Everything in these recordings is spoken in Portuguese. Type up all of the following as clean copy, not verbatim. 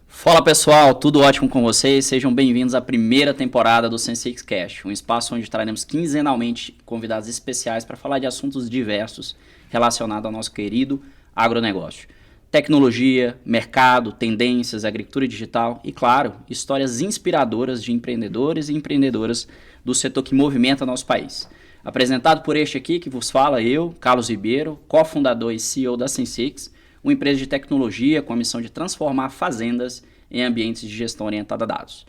Fala pessoal, tudo ótimo com vocês? Sejam bem-vindos à primeira temporada do Sensix Cast, um espaço onde traremos quinzenalmente convidados especiais para falar de assuntos diversos relacionados ao nosso querido agronegócio. Tecnologia, mercado, tendências, agricultura digital e, claro, histórias inspiradoras de empreendedores e empreendedoras do setor que movimenta nosso país. Apresentado por este aqui que vos fala, eu, Carlos Ribeiro, cofundador e CEO da Sensix, uma empresa de tecnologia com a missão de transformar fazendas em ambientes de gestão orientada a dados.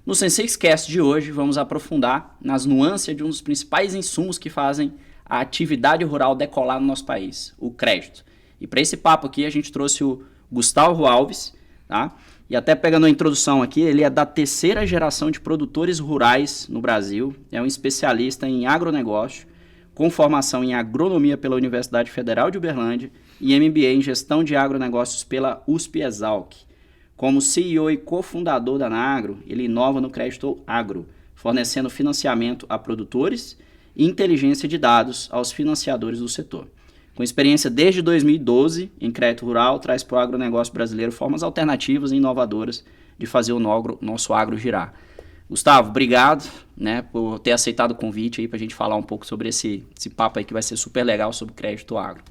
No Sensix Cast de hoje, vamos aprofundar nas nuances de um dos principais insumos que fazem a atividade rural decolar no nosso país, o crédito. E para esse papo aqui, a gente trouxe o Gustavo Alves, tá? E até pegando a introdução aqui, ele é da terceira geração de produtores rurais no Brasil, é um especialista em agronegócio, com formação em agronomia pela Universidade Federal de Uberlândia e MBA em gestão de agronegócios pela USP-Exalc. Como CEO e cofundador da Nagro, ele inova no crédito agro, fornecendo financiamento a produtores e inteligência de dados aos financiadores do setor. Com experiência desde 2012 em crédito rural, traz para o agronegócio brasileiro formas alternativas e inovadoras de fazer o nosso agro girar. Gustavo, obrigado, né, por ter aceitado o convite aí para a gente falar um pouco sobre esse papo aí que vai ser super legal sobre crédito agro.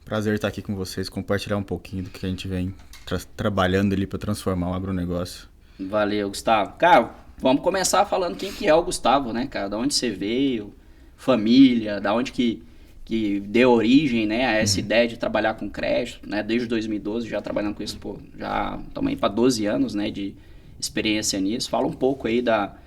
Prazer estar aqui com vocês, compartilhar um pouquinho do que a gente vem trabalhando ali para transformar o agronegócio. Valeu, Gustavo. Cara, vamos começar falando quem que é o Gustavo, né, cara? Da onde você veio, família, da onde que deu origem, né, a essa ideia de trabalhar com crédito, né? Desde 2012 já trabalhando com isso, já também para 12 anos, né, de experiência nisso. Fala um pouco aí da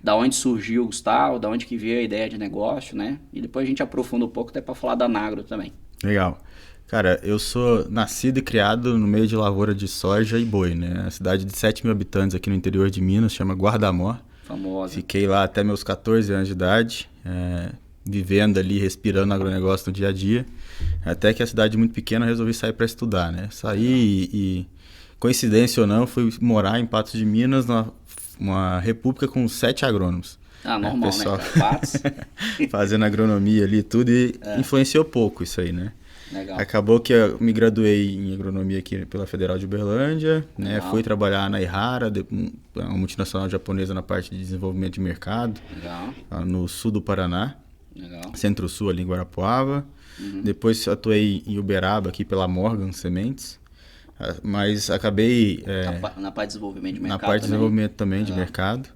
onde surgiu o Gustavo, da onde que veio a ideia de negócio, né? E depois a gente aprofunda um pouco até para falar da Nagro também. Legal. Cara, eu sou nascido e criado no meio de lavoura de soja e boi, né? A cidade de 7 mil habitantes aqui no interior de Minas, chama Guarda-Amor. Famosa. Fiquei lá até meus 14 anos de idade, vivendo ali, respirando agronegócio no dia a dia. Até que a cidade muito pequena, eu resolvi sair para estudar, né? Saí e, coincidência ou não, fui morar em Patos de Minas, uma república com 7 agrônomos. Ah, normal, pessoal, né, cara? Patos. fazendo agronomia ali e tudo, e influenciou pouco isso aí, né? Legal. Acabou que eu me graduei em agronomia aqui pela Federal de Uberlândia, né? Fui trabalhar na Ihara, uma multinacional japonesa na parte de desenvolvimento de mercado, Legal. no sul do Paraná, Legal. Centro-Sul, ali em Guarapuava. Depois atuei em Uberaba, aqui pela Morgan Sementes, mas acabei... Na parte de desenvolvimento de mercado. Na parte de desenvolvimento também de Legal. mercado.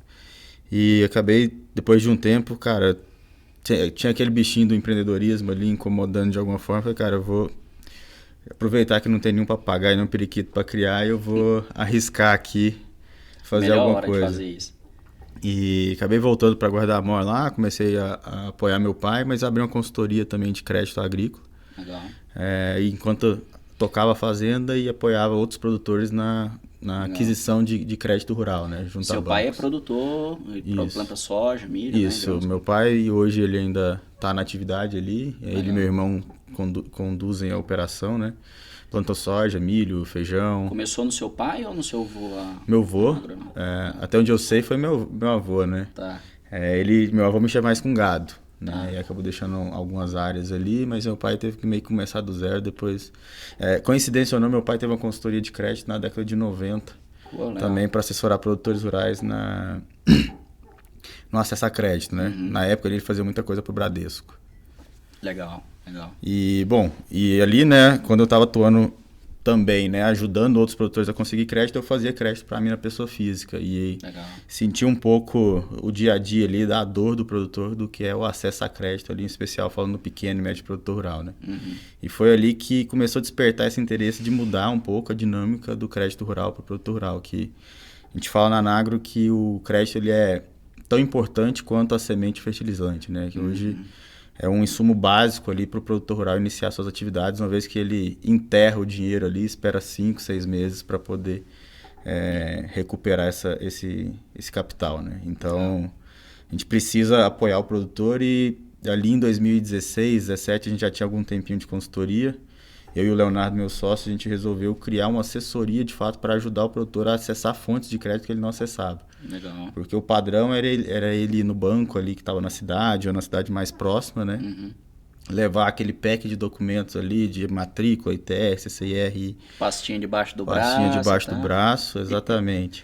E acabei, depois de um tempo, cara... Tinha aquele bichinho do empreendedorismo ali incomodando de alguma forma. Falei, cara, eu vou aproveitar que não tem nenhum papagaio, nenhum periquito para criar, e eu vou arriscar aqui, fazer Melhor alguma hora coisa. de fazer isso. E acabei voltando para Guarda-Amor lá, comecei a apoiar meu pai, mas abri uma consultoria também de crédito agrícola. Legal. Enquanto tocava a fazenda e apoiava outros produtores na aquisição de crédito rural, né? Junto Seu a pai é bancos. produtor, planta soja, milho, Isso, né? meu pai, hoje ele ainda está na atividade ali, ele e meu irmão conduzem a operação, né? Planta soja, milho, feijão. Começou no seu pai ou no seu avô lá? Meu avô, até onde eu sei, foi meu avô, né? Tá. Meu avô mexia mais com gado, né? E acabou deixando algumas áreas ali, mas meu pai teve que meio que começar do zero depois. Coincidência ou não, meu pai teve uma consultoria de crédito na década de 90, também para assessorar produtores rurais no acesso a crédito, né? Na época ele fazia muita coisa pro Bradesco. Legal, legal. E ali, né, quando eu estava atuando também, né, ajudando outros produtores a conseguir crédito, eu fazia crédito para mim na pessoa física. E Legal. senti um pouco o dia a dia ali da dor do produtor, do que é o acesso a crédito ali, em especial falando no pequeno e médio produtor rural, né? E foi ali que começou a despertar esse interesse de mudar um pouco a dinâmica do crédito rural para o produtor rural, que a gente fala na Nagro que o crédito ele é tão importante quanto a semente fertilizante, né? Que hoje é um insumo básico ali para o produtor rural iniciar suas atividades, uma vez que ele enterra o dinheiro ali, espera 5, 6 meses para poder recuperar esse capital, né? Então, a gente precisa apoiar o produtor e ali em 2016, 2017, a gente já tinha algum tempinho de consultoria. Eu e o Leonardo, meu sócio, a gente resolveu criar uma assessoria, de fato, para ajudar o produtor a acessar fontes de crédito que ele não acessava. Legal. Porque o padrão era ele ir no banco ali que estava na cidade, ou na cidade mais próxima, né? Levar aquele pack de documentos ali, de matrícula, ITS, CIR. Pastinha debaixo do Pastinha braço. debaixo do braço, exatamente.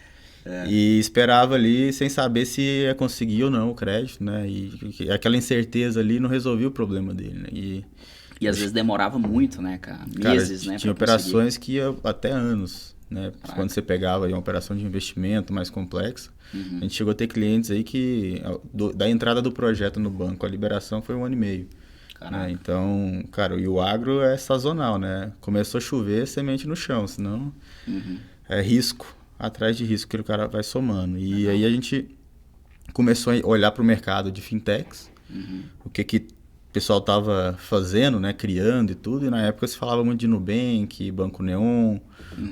E esperava ali sem saber se ia conseguir ou não o crédito, né? E aquela incerteza ali não resolvia o problema dele, né? E às vezes demorava muito, né, cara? Meses, cara, né? tinha operações que ia até anos, né? Caraca. Quando você pegava aí uma operação de investimento mais complexa, a gente chegou a ter clientes aí que da entrada do projeto no banco, a liberação foi 1 ano e meio. Né? Então, cara, e o agro é sazonal, né? Começou a chover, semente no chão, senão é risco atrás de risco que o cara vai somando. E aí a gente começou a olhar para o mercado de fintechs, o que o pessoal estava fazendo, né? Criando e tudo. E na época se falava muito de Nubank, Banco Neon,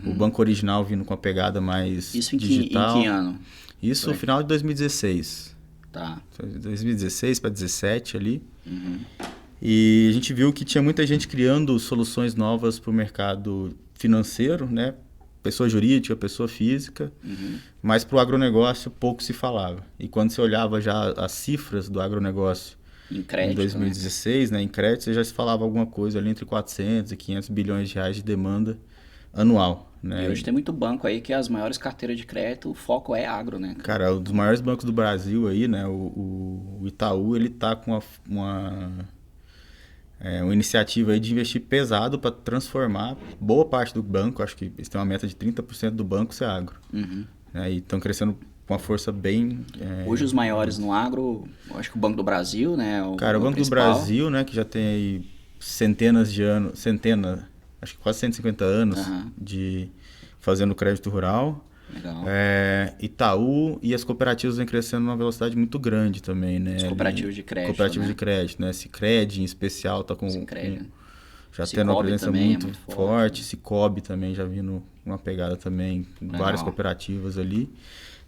o banco original vindo com a pegada mais digital. Em que ano? Isso no final de 2016. Tá. 2016 para 2017 ali. E a gente viu que tinha muita gente criando soluções novas para o mercado financeiro, né? Pessoa jurídica, pessoa física, mas para o agronegócio pouco se falava. E quando você olhava já as cifras do agronegócio em crédito, em 2016, né? Em crédito, você já se falava alguma coisa ali entre 400 e 500 bilhões de reais de demanda anual. Né? E hoje tem muito banco aí que as maiores carteiras de crédito, o foco é agro, né? Cara, um dos maiores bancos do Brasil aí, né? O Itaú, ele tá com uma iniciativa aí de investir pesado para transformar boa parte do banco, acho que eles têm uma meta de 30% do banco ser agro. Né? E estão crescendo com uma força bem... Hoje os maiores no agro, acho que o Banco do Brasil, né? Cara, o Banco do Brasil, né, que já tem aí centenas de anos, acho que quase 150 anos de fazendo crédito rural. Legal. Itaú e as cooperativas vêm crescendo numa velocidade muito grande também, né? Os cooperativos de crédito, cooperativos de crédito, né? Sicredi, em especial, tá com já Cicobi tendo uma presença muito forte. Né? Cicobi também já vindo uma pegada também, várias cooperativas ali.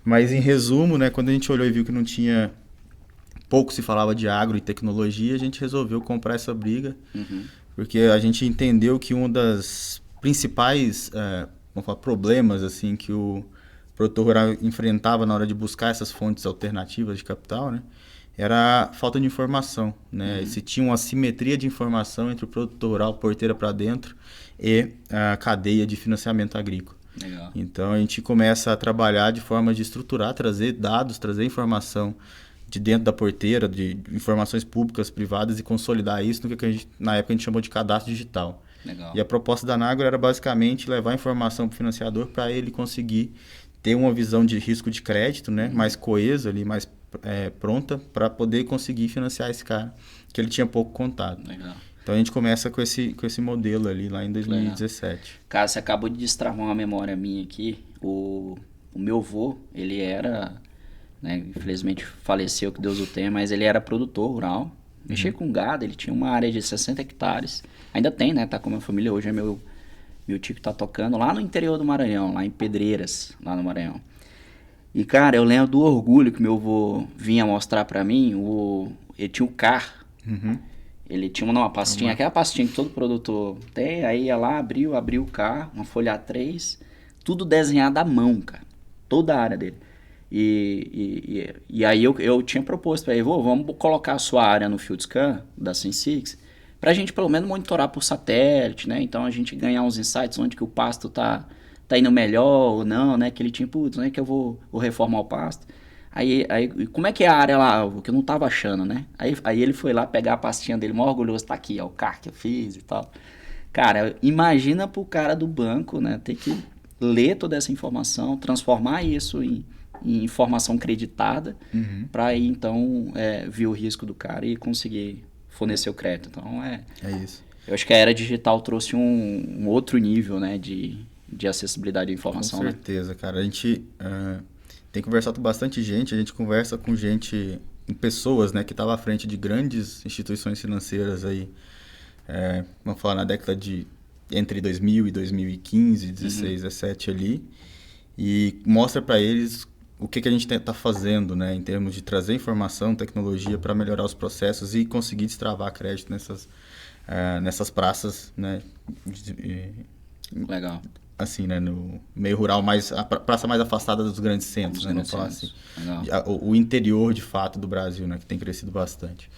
Mas em resumo, né, quando a gente olhou e viu que não tinha... Pouco se falava de agro e tecnologia, a gente resolveu comprar essa briga, porque a gente entendeu que um das principais vamos falar, problemas assim, que o produtor rural enfrentava na hora de buscar essas fontes alternativas de capital, né, era a falta de informação. Né? Se tinha uma assimetria de informação entre o produtor rural, porteira para dentro, e a cadeia de financiamento agrícola. Legal. Então a gente começa a trabalhar de forma de estruturar, trazer dados, trazer informação de dentro da porteira, de informações públicas, privadas, e consolidar isso no que na época a gente chamou de cadastro digital. Legal. E a proposta da Nagro era basicamente levar informação para o financiador para ele conseguir ter uma visão de risco de crédito, né, mais coesa ali, mais pronta para poder conseguir financiar esse cara, que ele tinha pouco contato. Legal. Então a gente começa com esse modelo ali lá em 2017. Cara, você acabou de destravar uma memória minha aqui. O meu avô, ele era, né, infelizmente faleceu, que Deus o tenha, mas ele era produtor rural. Mexia com gado, ele tinha uma área de 60 hectares. Ainda tem, né? Tá com a minha família. Hoje é meu tio que tá tocando lá no interior do Maranhão, lá em Pedreiras, lá no Maranhão. E, cara, eu lembro do orgulho que meu avô vinha mostrar pra mim. Ele tinha o CAR. Ele tinha uma pastinha, aquela pastinha que todo produtor tem. Aí ia lá, abriu o CAR, uma folha A3, tudo desenhado à mão, cara. Toda a área dele. E aí eu tinha proposto pra ele, vamos colocar a sua área no Field Scan da Sensix, pra gente pelo menos monitorar por satélite, né? Então a gente ganhar uns insights onde que o pasto tá indo melhor ou não, né? Que ele tinha, putz, não é que eu vou reformar o pasto. Aí, como é que é a área lá? O que eu não tava achando, né? Aí ele foi lá pegar a pastinha dele, mó orgulhoso, tá aqui, ó, o CAR que eu fiz e tal. Cara, imagina pro cara do banco, né? Ter que ler toda essa informação, transformar isso em informação creditada, para aí então ver o risco do cara e conseguir fornecer o crédito. Então é isso. Eu acho que a era digital trouxe um outro nível, né, de acessibilidade de informação. Com certeza, né? Cara. A gente tem conversado com bastante gente, a gente conversa com gente, com pessoas, né, que estavam à frente de grandes instituições financeiras aí, vamos falar na década de entre 2000 e 2015, 16, 17 ali, e mostra para eles o que a gente está fazendo, né, em termos de trazer informação, tecnologia para melhorar os processos e conseguir destravar crédito nessas praças, né. Legal. assim, né, no meio rural, a praça mais afastada dos grandes centros, né, vamos falar assim. O interior, de fato, do Brasil, né, que tem crescido bastante.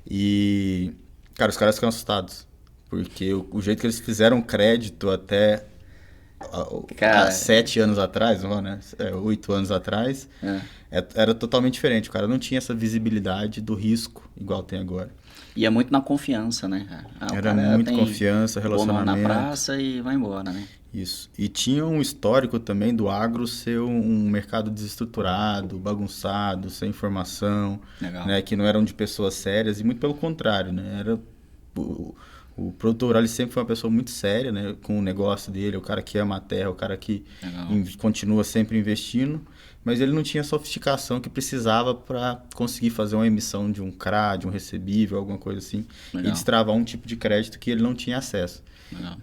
E, cara, os caras ficam assustados, porque o jeito que eles fizeram crédito até há 7 anos atrás, né, 8 anos atrás, era totalmente diferente. O cara não tinha essa visibilidade do risco igual tem agora. E é muito na confiança, né? Era muito confiança, relacionamento. Na praça e vai embora, né? Isso. E tinha um histórico também do agro ser um mercado desestruturado, bagunçado, sem informação, né? Que não eram de pessoas sérias, e muito pelo contrário, né? O produtor rural, ele sempre foi uma pessoa muito séria, né? Com o negócio dele, o cara que ama a terra, o cara que continua sempre investindo, mas ele não tinha a sofisticação que precisava para conseguir fazer uma emissão de um CRA, de um recebível, alguma coisa assim, e destravar um tipo de crédito que ele não tinha acesso.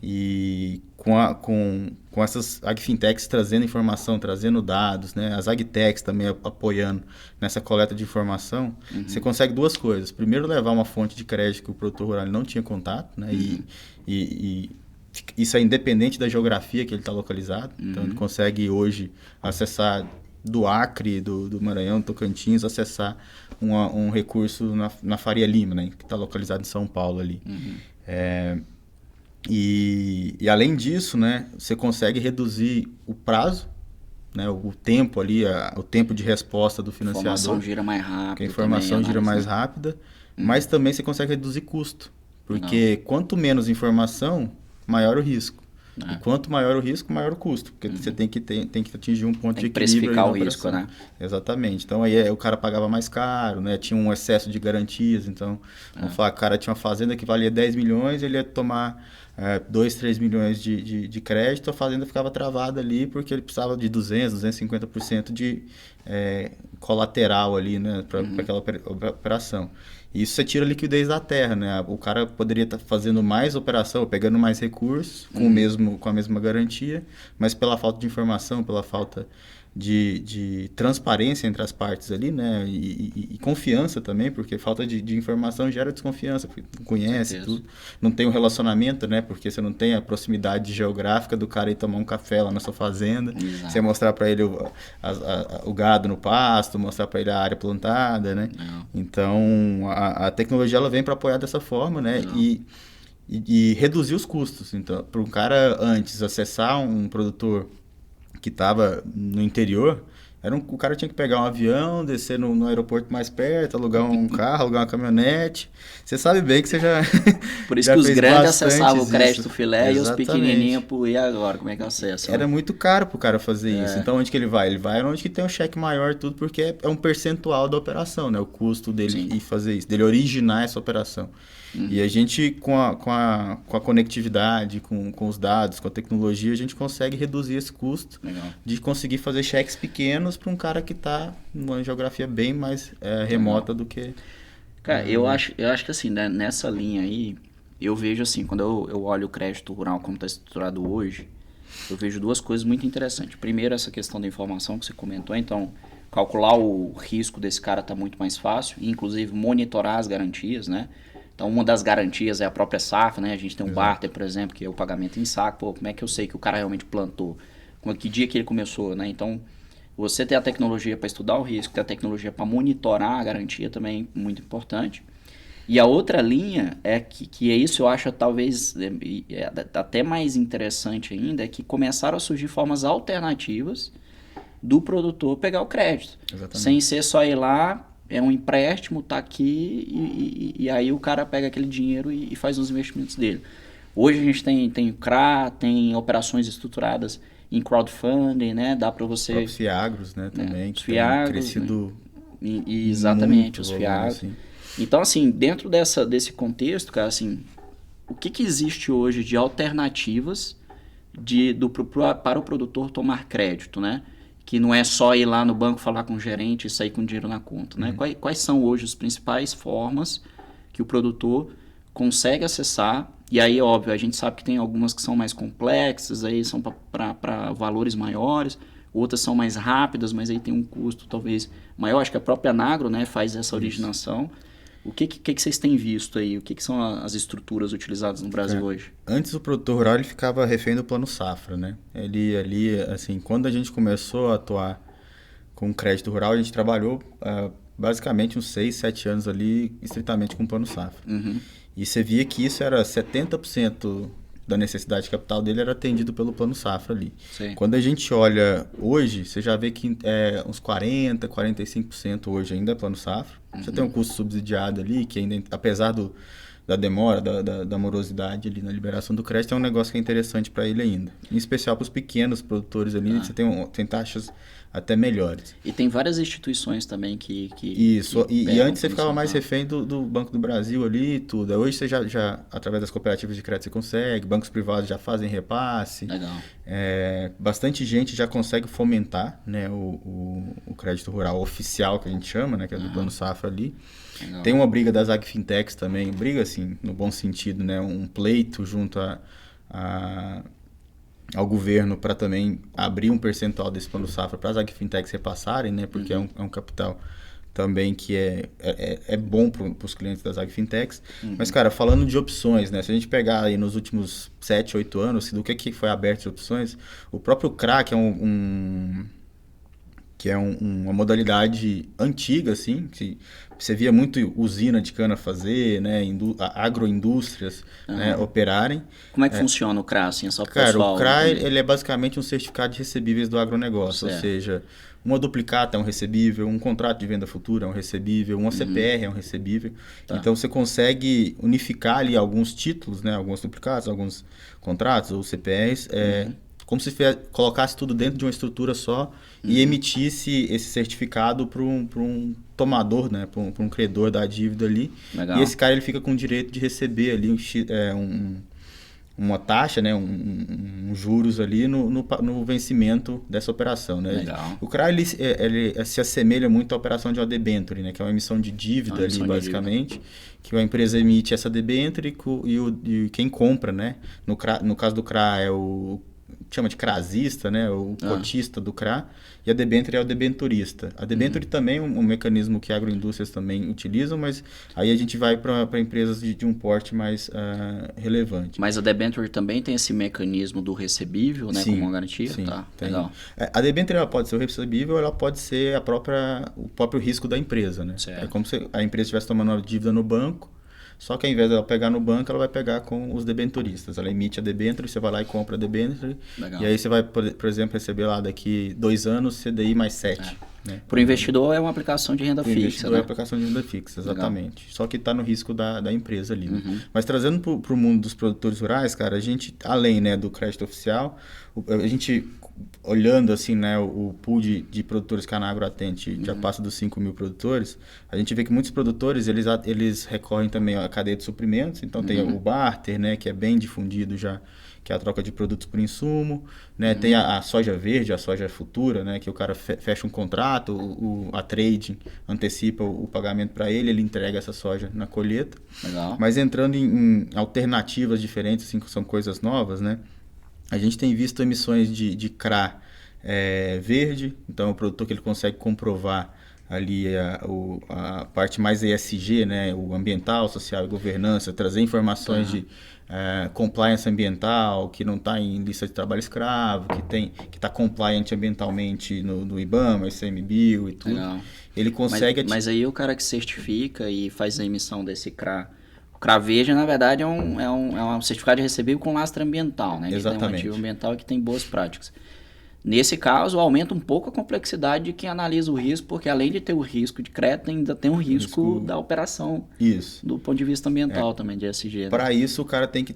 E com essas agfintechs trazendo informação, trazendo dados, né? As agtechs também apoiando nessa coleta de informação, você consegue duas coisas. Primeiro, levar uma fonte de crédito que o produtor rural não tinha contato, né? E isso é independente da geografia que ele está localizado. Então, ele consegue hoje acessar do Acre, do Maranhão, do Tocantins, acessar um recurso na Faria Lima, né? Que está localizado em São Paulo ali. E além disso, né, você consegue reduzir o prazo, né, o tempo ali, o tempo de resposta do financiador. A informação gira mais rápido. A informação gira mais rápida, mas também você consegue reduzir custo. Porque quanto menos informação, maior o risco. E quanto maior o risco, maior o custo. Porque você tem que atingir um ponto de equilíbrio. Precificar o risco, né? Exatamente. Então, aí o cara pagava mais caro, né? Tinha um excesso de garantias. Então, vamos falar, o cara tinha uma fazenda que valia 10 milhões, ele ia tomar 2, 3 milhões de crédito, a fazenda ficava travada ali porque ele precisava de 200%, 250% de colateral ali, né? Para aquela operação. E isso você tira a liquidez da terra, né? O cara poderia estar fazendo mais operação, pegando mais recursos, com a mesma garantia, mas pela falta de informação, pela falta de transparência entre as partes ali, né? E confiança também, porque falta de informação gera desconfiança, porque não conhece tudo. Não tem um relacionamento, né? Porque você não tem a proximidade geográfica do cara ir tomar um café lá na sua fazenda. Exato. Você mostrar para ele o gado no pasto, mostrar para ele a área plantada, né? Então, a tecnologia ela vem para apoiar dessa forma, né? E reduzir os custos. Então, para um cara antes acessar um produtor que estava no interior, o cara tinha que pegar um avião, descer no aeroporto mais perto, alugar um carro, alugar uma caminhonete. Você sabe bem que você já Por isso que os grandes acessavam o crédito filé. Exatamente. E os pequenininhos, e agora, como é que acessa? Era muito caro pro cara fazer isso. Então, onde que ele vai? Ele vai onde que tem um cheque maior tudo, porque é um percentual da operação, né? O custo dele ir fazer isso, dele originar essa operação. E a gente, com a conectividade, com os dados, com a tecnologia, a gente consegue reduzir esse custo de conseguir fazer cheques pequenos para um cara que está numa geografia bem mais remota do que... Cara, eu acho que assim, né, nessa linha aí, eu vejo assim, quando eu olho o crédito rural como está estruturado hoje, eu vejo duas coisas muito interessantes. Primeiro, essa questão da informação que você comentou. Então, calcular o risco desse cara está muito mais fácil, inclusive monitorar as garantias, né? Então, uma das garantias é a própria safra, né? A gente tem um barter, por exemplo, que é o pagamento em saco. Pô, como é que eu sei que o cara realmente plantou? Que dia que ele começou, né? Então, você ter a tecnologia para estudar o risco, ter a tecnologia para monitorar a garantia também é muito importante. E a outra linha é que é isso, eu acho talvez até mais interessante ainda, é que começaram a surgir formas alternativas do produtor pegar o crédito. Exatamente. Sem ser só ir lá... É um empréstimo, tá aqui e aí o cara pega aquele dinheiro e faz os investimentos dele. Hoje a gente tem CRA, tem operações estruturadas em crowdfunding, né? Dá para você... Os FIAGROS, né? Também, que FIAGROS, tem crescido exatamente, os FIAGROS. Assim. Então, assim, dentro desse contexto, cara, assim, o que existe hoje de alternativas para o produtor tomar crédito, né? Que não é só ir lá no banco falar com o gerente e sair com dinheiro na conta, né? Quais são hoje as principais formas que o produtor consegue acessar? E aí, óbvio, a gente sabe que tem algumas que são mais complexas, aí são para valores maiores, outras são mais rápidas, mas aí tem um custo talvez maior. Acho que a própria Anagro, né, faz essa originação. O que vocês têm visto aí? O que são as estruturas utilizadas no Brasil hoje? Antes o produtor rural ele ficava refém do plano safra, né? Ele ali, assim, quando a gente começou a atuar com crédito rural, a gente trabalhou basicamente uns 6, 7 anos ali estritamente com o plano safra. E você via que isso era 70% da necessidade de capital dele era atendido pelo plano safra ali. Sim. Quando a gente olha hoje, você já vê que uns 40, 45% hoje ainda é plano safra. Você tem um custo subsidiado ali, que ainda, apesar da demora, da morosidade ali na liberação do crédito, é um negócio que é interessante para ele ainda. Em especial para os pequenos produtores ali, você tem taxas até melhores. E tem várias instituições também que Isso, que e antes você ficava comissão, mais tá? refém do Banco do Brasil ali e tudo. Hoje você já, através das cooperativas de crédito, você consegue, bancos privados já fazem repasse. Legal. Bastante gente já consegue fomentar, né, o crédito rural oficial, que a gente chama, né, que é do Plano Safra ali. Legal. Tem uma briga das agfintechs também, briga assim, no bom sentido, né, um pleito junto ao governo para também abrir um percentual desse plano safra para as agfintechs repassarem, né? Porque é um capital também que é bom para os clientes das agfintechs. Mas, cara, falando de opções, né? Se a gente pegar aí nos últimos 7, 8 anos, do que foi aberto de opções, o próprio CRA, que é uma modalidade antiga, assim, que você via muito usina de cana fazer, né, agroindústrias, né, operarem. Como é que funciona o CRA, assim, só para o Cara, pessoal? o CRA ele é basicamente um certificado de recebíveis do agronegócio, Certo. ou seja, uma duplicata é um recebível, um contrato de venda futura é um recebível, uma CPR é um recebível. Tá. Então você consegue unificar ali alguns títulos, né, alguns duplicados, alguns contratos ou CPRs, como se colocasse tudo dentro de uma estrutura só e emitisse esse certificado para um tomador, né, para um credor da dívida ali. Legal. E esse cara ele fica com o direito de receber ali uma taxa, né, um juros ali no vencimento dessa operação, né? Legal. O CRA ele se assemelha muito à operação de uma debenture, né, que é uma emissão de dívida ali basicamente, que a empresa emite essa debenture e quem compra, né? No caso do CRA é o chama de crasista, né, o cotista do CRA, e a debênture é o debenturista. A debênture também é um mecanismo que agroindústrias também utilizam, mas aí a gente vai para empresas de um porte mais relevante. Mas a debênture também tem esse mecanismo do recebível, né, Sim, como uma garantia? sim, Tá, tem. legal. A debênture ela pode ser o recebível, ela pode ser o próprio risco da empresa, né? Certo. É como se a empresa estivesse tomando uma dívida no banco, só que ao invés dela pegar no banco, ela vai pegar com os debenturistas. Ela emite a debênture, você vai lá e compra a debênture. Legal. E aí você vai, por exemplo, receber lá daqui 2 anos CDI mais 7. Né? Para o investidor é uma aplicação de renda fixa, Investidor né? é aplicação de renda fixa, exatamente. Legal. Só que está no risco da empresa ali. Né? Mas trazendo para o mundo dos produtores rurais, cara, a gente, além, né, do crédito oficial, a gente, olhando assim, né, o pool de produtores que a Anagro atende já passa dos 5 mil produtores, a gente vê que muitos produtores, eles recorrem também à cadeia de suprimentos, então tem o barter, né, que é bem difundido já, que é a troca de produtos por insumo, né? Tem a soja verde, a soja futura, né? Que o cara fecha um contrato, a trading antecipa o pagamento para ele entrega essa soja na colheita. Legal. Mas entrando em alternativas diferentes, assim, que são coisas novas, né? A gente tem visto emissões de CRA verde, então o produtor que ele consegue comprovar ali a parte mais ESG, né? O ambiental, social e governança, trazer informações de compliance ambiental, que não está em lista de trabalho escravo, que está compliant ambientalmente no IBAMA, ICMBio e tudo. Legal. Ele consegue... Mas aí o cara que certifica e faz a emissão desse CRA, o CRA verde, na verdade, é um certificado de recebível com lastro ambiental, né? Exatamente. Que tem um ativo ambiental e que tem boas práticas. Nesse caso, aumenta um pouco a complexidade de quem analisa o risco, porque além de ter o risco de crédito, ainda tem o risco da operação. Isso. Do ponto de vista ambiental também, de ESG. Né? Para isso, o cara tem que...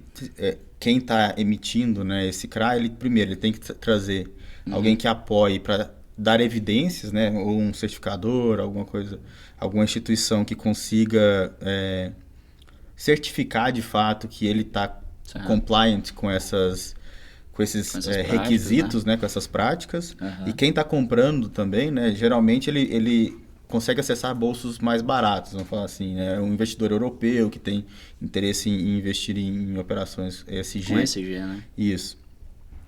quem está emitindo, né, esse CRA, ele tem que trazer alguém que apoie para dar evidências, né, ou um certificador, alguma coisa, alguma instituição que consiga certificar de fato que ele está compliant com esses práticas, requisitos, né, com essas práticas. E quem está comprando também, né, geralmente ele consegue acessar bolsos mais baratos, vamos falar assim, né? Um investidor europeu que tem interesse em investir em operações ESG. Com ESG, né? Isso.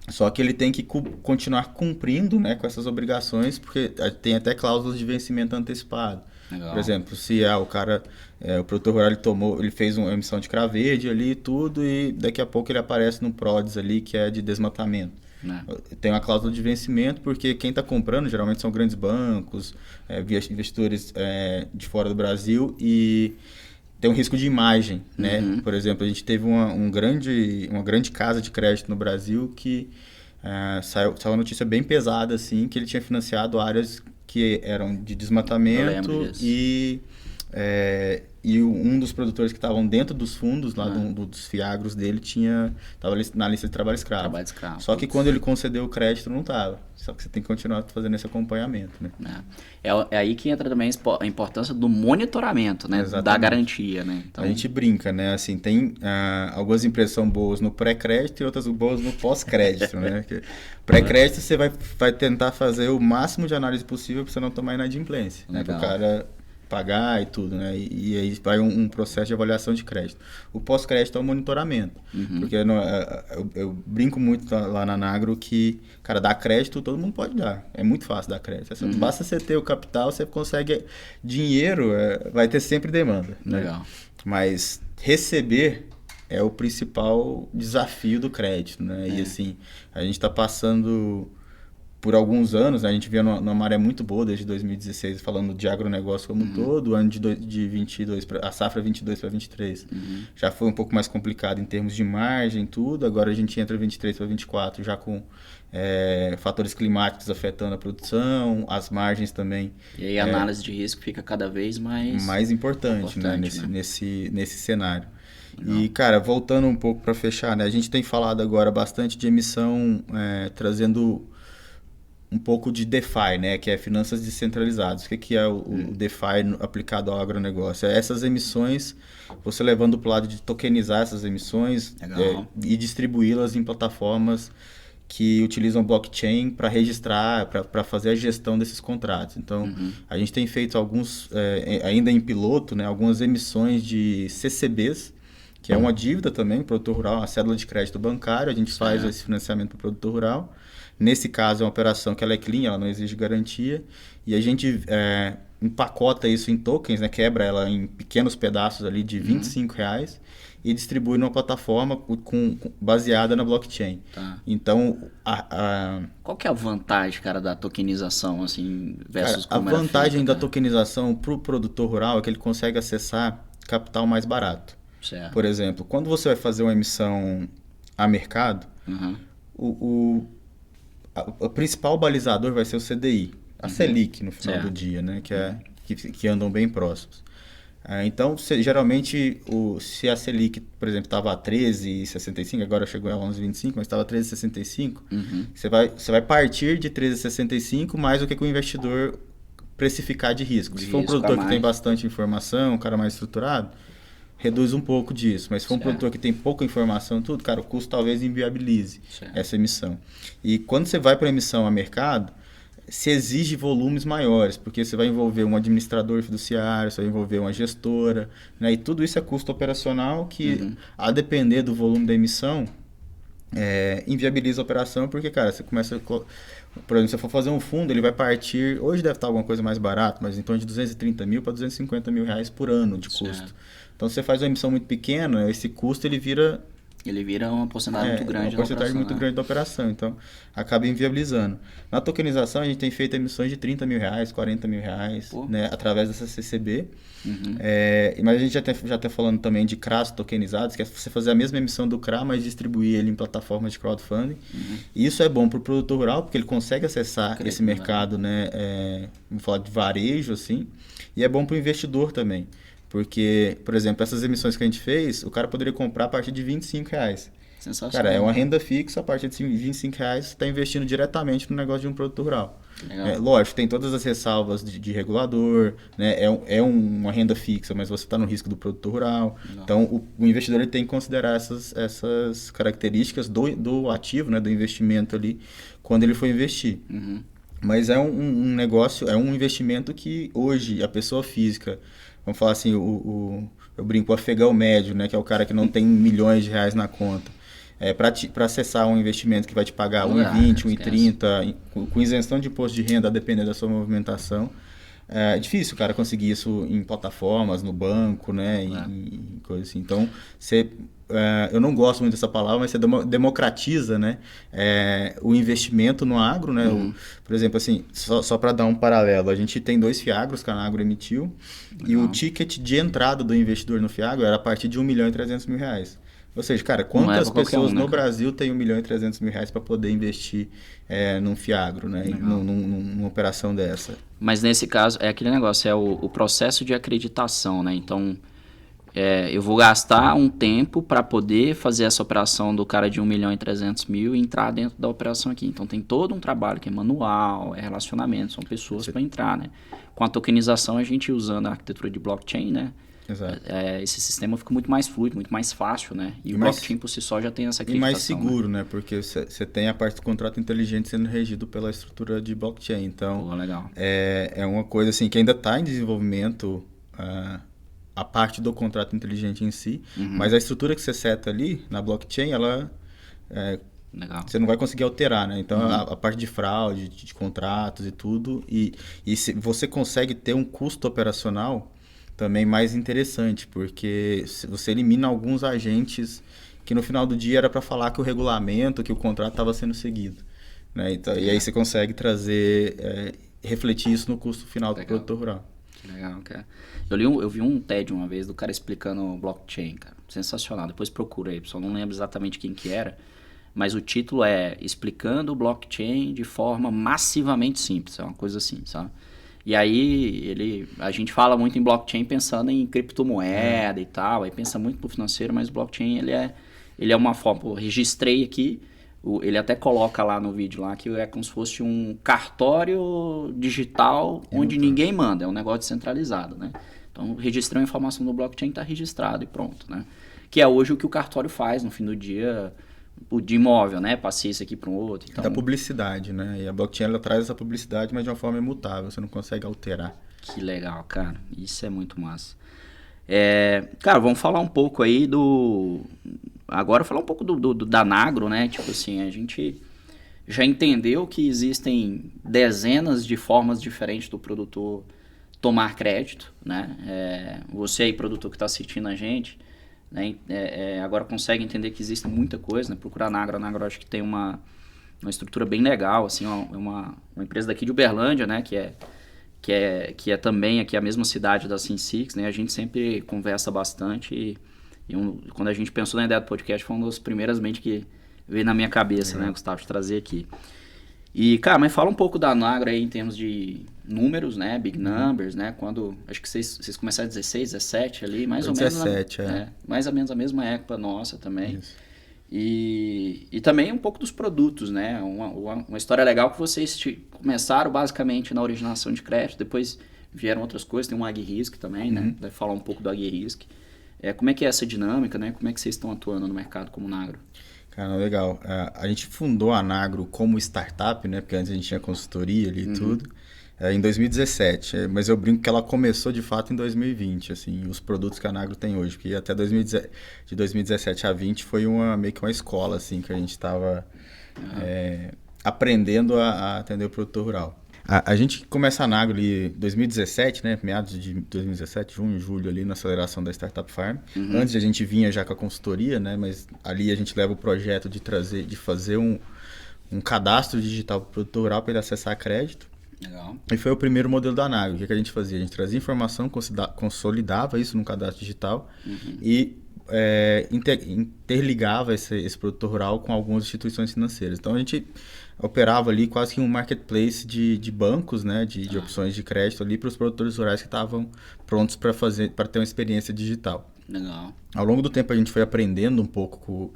Só que ele tem que continuar cumprindo, né, com essas obrigações, porque tem até cláusulas de vencimento antecipado. Legal. Por exemplo, se o cara O produtor rural ele fez uma emissão de CRA verde ali e tudo, e daqui a pouco ele aparece no PRODES ali, que é de desmatamento. Tem uma cláusula de vencimento, porque quem está comprando geralmente são grandes bancos, investidores de fora do Brasil, e tem um risco de imagem, né? Por exemplo, a gente teve uma grande casa de crédito no Brasil que saiu uma notícia bem pesada, assim, que ele tinha financiado áreas que eram de desmatamento e um dos produtores que estavam dentro dos fundos lá dos fiagros dele estava na lista de trabalho escravo. Só que quando ele concedeu o crédito não estava. Só que você tem que continuar fazendo esse acompanhamento, né? É aí que entra também a importância do monitoramento, né? Exatamente. Da garantia, né? Então, a gente brinca, né? Assim, tem algumas empresas são boas no pré-crédito e outras boas no pós-crédito, né? Pré-crédito você vai tentar fazer o máximo de análise possível para você não tomar inadimplência, né? Para o cara pagar e tudo, né? E aí vai um processo de avaliação de crédito. O pós-crédito é o monitoramento. Porque eu brinco muito lá na Nagro que, cara, dar crédito todo mundo pode dar. É muito fácil dar crédito. Basta você ter o capital, você consegue dinheiro, vai ter sempre demanda. Né? Mas receber é o principal desafio do crédito, né? E assim, a gente está passando por alguns anos, né? A gente via numa maré muito boa desde 2016, falando de agronegócio como um todo, o ano de 22, a safra 22 para 23 já foi um pouco mais complicado em termos de margem, tudo. Agora a gente entra 23 para 24 já com fatores climáticos afetando a produção, as margens também. E aí a análise de risco fica cada vez mais importante, né? Nesse cenário. E, cara, voltando um pouco para fechar, né? A gente tem falado agora bastante de emissão, trazendo um pouco de DeFi, né, que é finanças descentralizadas. O que é o DeFi aplicado ao agronegócio? É essas emissões, você levando para o lado de tokenizar essas emissões e distribuí-las em plataformas que utilizam blockchain para registrar, para fazer a gestão desses contratos. Então, a gente tem feito alguns, ainda em piloto, né, algumas emissões de CCBs, que é uma dívida também, para o produtor rural, uma cédula de crédito bancário, a gente faz esse financiamento para o produtor rural. Nesse caso, é uma operação que ela é clean, ela não exige garantia, e a gente empacota isso em tokens, né, quebra ela em pequenos pedaços ali de R$25 e distribui numa plataforma baseada na blockchain. Então, qual que é a vantagem, cara, da tokenização, assim, versus como a vantagem da tokenização para o produtor rural é que ele consegue acessar capital mais barato. Certo. Por exemplo, quando você vai fazer uma emissão a mercado, o principal balizador vai ser o CDI, a Selic no final do dia, né? Que andam bem próximos. Então, geralmente, se a Selic, por exemplo, estava a 13,65, agora chegou a 11,25, mas estava a 13,65, você vai partir de 13,65 mais o que o investidor precificar de risco. Se for um produtor que tem bastante informação, um cara mais estruturado, reduz um pouco disso, mas se for um produtor que tem pouca informação, tudo, cara, o custo talvez inviabilize essa emissão. E quando você vai para a emissão a mercado, se exige volumes maiores, porque você vai envolver um administrador fiduciário, você vai envolver uma gestora, né? E tudo isso é custo operacional que, a depender do volume da emissão, inviabiliza a operação, porque, cara, você começa... Por exemplo, se você for fazer um fundo, ele vai partir... Hoje deve estar alguma coisa mais barato, mas em torno de 230 mil para 250 mil reais por ano de custo. Então, se você faz uma emissão muito pequena, esse custo ele vira uma porcentagem muito grande uma porcentagem muito grande da operação. Então, acaba inviabilizando. Na tokenização, a gente tem feito emissões de 30 mil reais, 40 mil reais, né, através dessa CCB. Mas a gente já está falando também de CRAs tokenizados, que é você fazer a mesma emissão do CRA, mas distribuir ele em plataformas de crowdfunding. E isso é bom para o produtor rural, porque ele consegue acessar esse mercado, né, vamos falar de varejo, assim, e é bom para o investidor também. Porque, por exemplo, essas emissões que a gente fez, o cara poderia comprar a partir de R$25. Sensacional. Cara, é uma renda fixa, a partir de R$25 você está investindo diretamente no negócio de um produtor rural. Lógico, tem todas as ressalvas de regulador, né? É uma renda fixa, mas você está no risco do produtor rural. Então, o investidor ele tem que considerar essas características do ativo, né? Do investimento ali, quando ele for investir. Mas é um negócio, é um investimento que hoje a pessoa física... Vamos falar assim, eu brinco, o afegão médio, né, que é o cara que não tem milhões de reais na conta. Para acessar um investimento que vai te pagar R$1,20, R$1,30, com isenção de imposto de renda, a depender da sua movimentação, É difícil o cara conseguir isso em plataformas, no banco, né? Em coisa assim. Então, eu não gosto muito dessa palavra, mas você democratiza, né? O investimento no agro, né? Por exemplo, assim, só para dar um paralelo, a gente tem 2 Fiagros que a Anagro emitiu. Legal. E o ticket de entrada do investidor no Fiagro era a partir de R$ 1.300.000. Ou seja, cara, quantas pessoas no Brasil têm R$ 1.300.000 para poder investir num Fiagro, né? Numa operação dessa? Mas nesse caso, é aquele negócio, é o processo de acreditação, né? Então, eu vou gastar um tempo para poder fazer essa operação do cara de 1.300.000 e entrar dentro da operação aqui. Então, tem todo um trabalho que é manual, é relacionamento, são pessoas para entrar, né? Com a tokenização, a gente usando a arquitetura de blockchain, né? Exato. Esse sistema fica muito mais fluido, muito mais fácil, né? E o blockchain por si só já tem essa acreditação. E mais seguro, né? Porque você tem a parte do contrato inteligente sendo regido pela estrutura de blockchain. Então, legal. É uma coisa assim que ainda está em desenvolvimento, a parte do contrato inteligente em si, mas a estrutura que você seta ali na blockchain, ela... Legal. Você não vai conseguir alterar, né? Então, a parte de fraude, de contratos e tudo, e se você consegue ter um custo operacional também mais interessante, porque você elimina alguns agentes que no final do dia era para falar que o regulamento, que o contrato estava sendo seguido, né? Então, e aí você consegue trazer, refletir isso no custo final do produtor rural. Que legal, cara. Eu vi um TED uma vez do cara explicando blockchain, cara. Sensacional. Depois procura aí, pessoal. Não lembro exatamente quem que era, mas o título é Explicando o Blockchain de forma massivamente simples. É uma coisa assim, sabe? E aí a gente fala muito em blockchain pensando em criptomoeda e tal, aí pensa muito pro financeiro, mas o blockchain ele é uma forma, eu registrei aqui, ele até coloca lá no vídeo lá que é como se fosse um cartório digital onde ninguém manda, é um negócio descentralizado, né? Então registrei uma informação no blockchain, está registrado e pronto, né? Que é hoje o que o cartório faz no fim do dia, de imóvel, né? Passei isso aqui para um outro. Então... Da publicidade, né? E a blockchain ela traz essa publicidade, mas de uma forma imutável, você não consegue alterar. Que legal, cara. Isso é muito massa. Cara, vamos falar um pouco aí Agora falar um pouco da Anagro, né? Tipo assim, a gente já entendeu que existem dezenas de formas diferentes do produtor tomar crédito, né? Você aí, produtor que está assistindo a gente, né? Agora consegue entender que existe muita coisa, né? Procurar a Anagro acho que tem uma estrutura bem legal, assim, uma empresa daqui de Uberlândia, né? Que é também aqui a mesma cidade da Sin6, né? A gente sempre conversa bastante quando a gente pensou na ideia do podcast, foi uma das primeiras mentes que veio na minha cabeça, né, Gustavo, de trazer aqui. E, cara, mas fala um pouco da Anagro aí em termos de números, né, big numbers, né, acho que vocês começaram em 16, 17 ali, mais ou 17, menos, mais ou menos a mesma época nossa também. Isso. E também um pouco dos produtos, né, uma história legal que vocês começaram basicamente na originação de crédito, depois vieram outras coisas, tem um AgRisk também, né, deve falar um pouco do AgRisk. Como é que é essa dinâmica, né, como é que vocês estão atuando no mercado como Nagro? Cara, legal. A gente fundou a Nagro como startup, né? Porque antes a gente tinha consultoria ali e tudo. Em 2017. Mas eu brinco que ela começou de fato em 2020, assim, os produtos que a Nagro tem hoje. Porque até de 2017 a 20 foi meio que uma escola, assim, que a gente estava aprendendo a atender o produtor rural. A gente começa a Nagro ali em 2017, né? Meados de 2017, junho, julho, ali na aceleração da Startup Farm. Antes a gente vinha já com a consultoria, né? Mas ali a gente leva o projeto de fazer um cadastro digital para o produtor rural para ele acessar crédito. Legal. E foi o primeiro modelo da Nagro. O que a gente fazia? A gente trazia informação, consolidava isso num cadastro digital e interligava esse produtor rural com algumas instituições financeiras. Então a gente operava ali quase que um marketplace de bancos, né, de opções de crédito ali para os produtores rurais que estavam prontos para ter uma experiência digital. Legal. Ao longo do tempo a gente foi aprendendo um pouco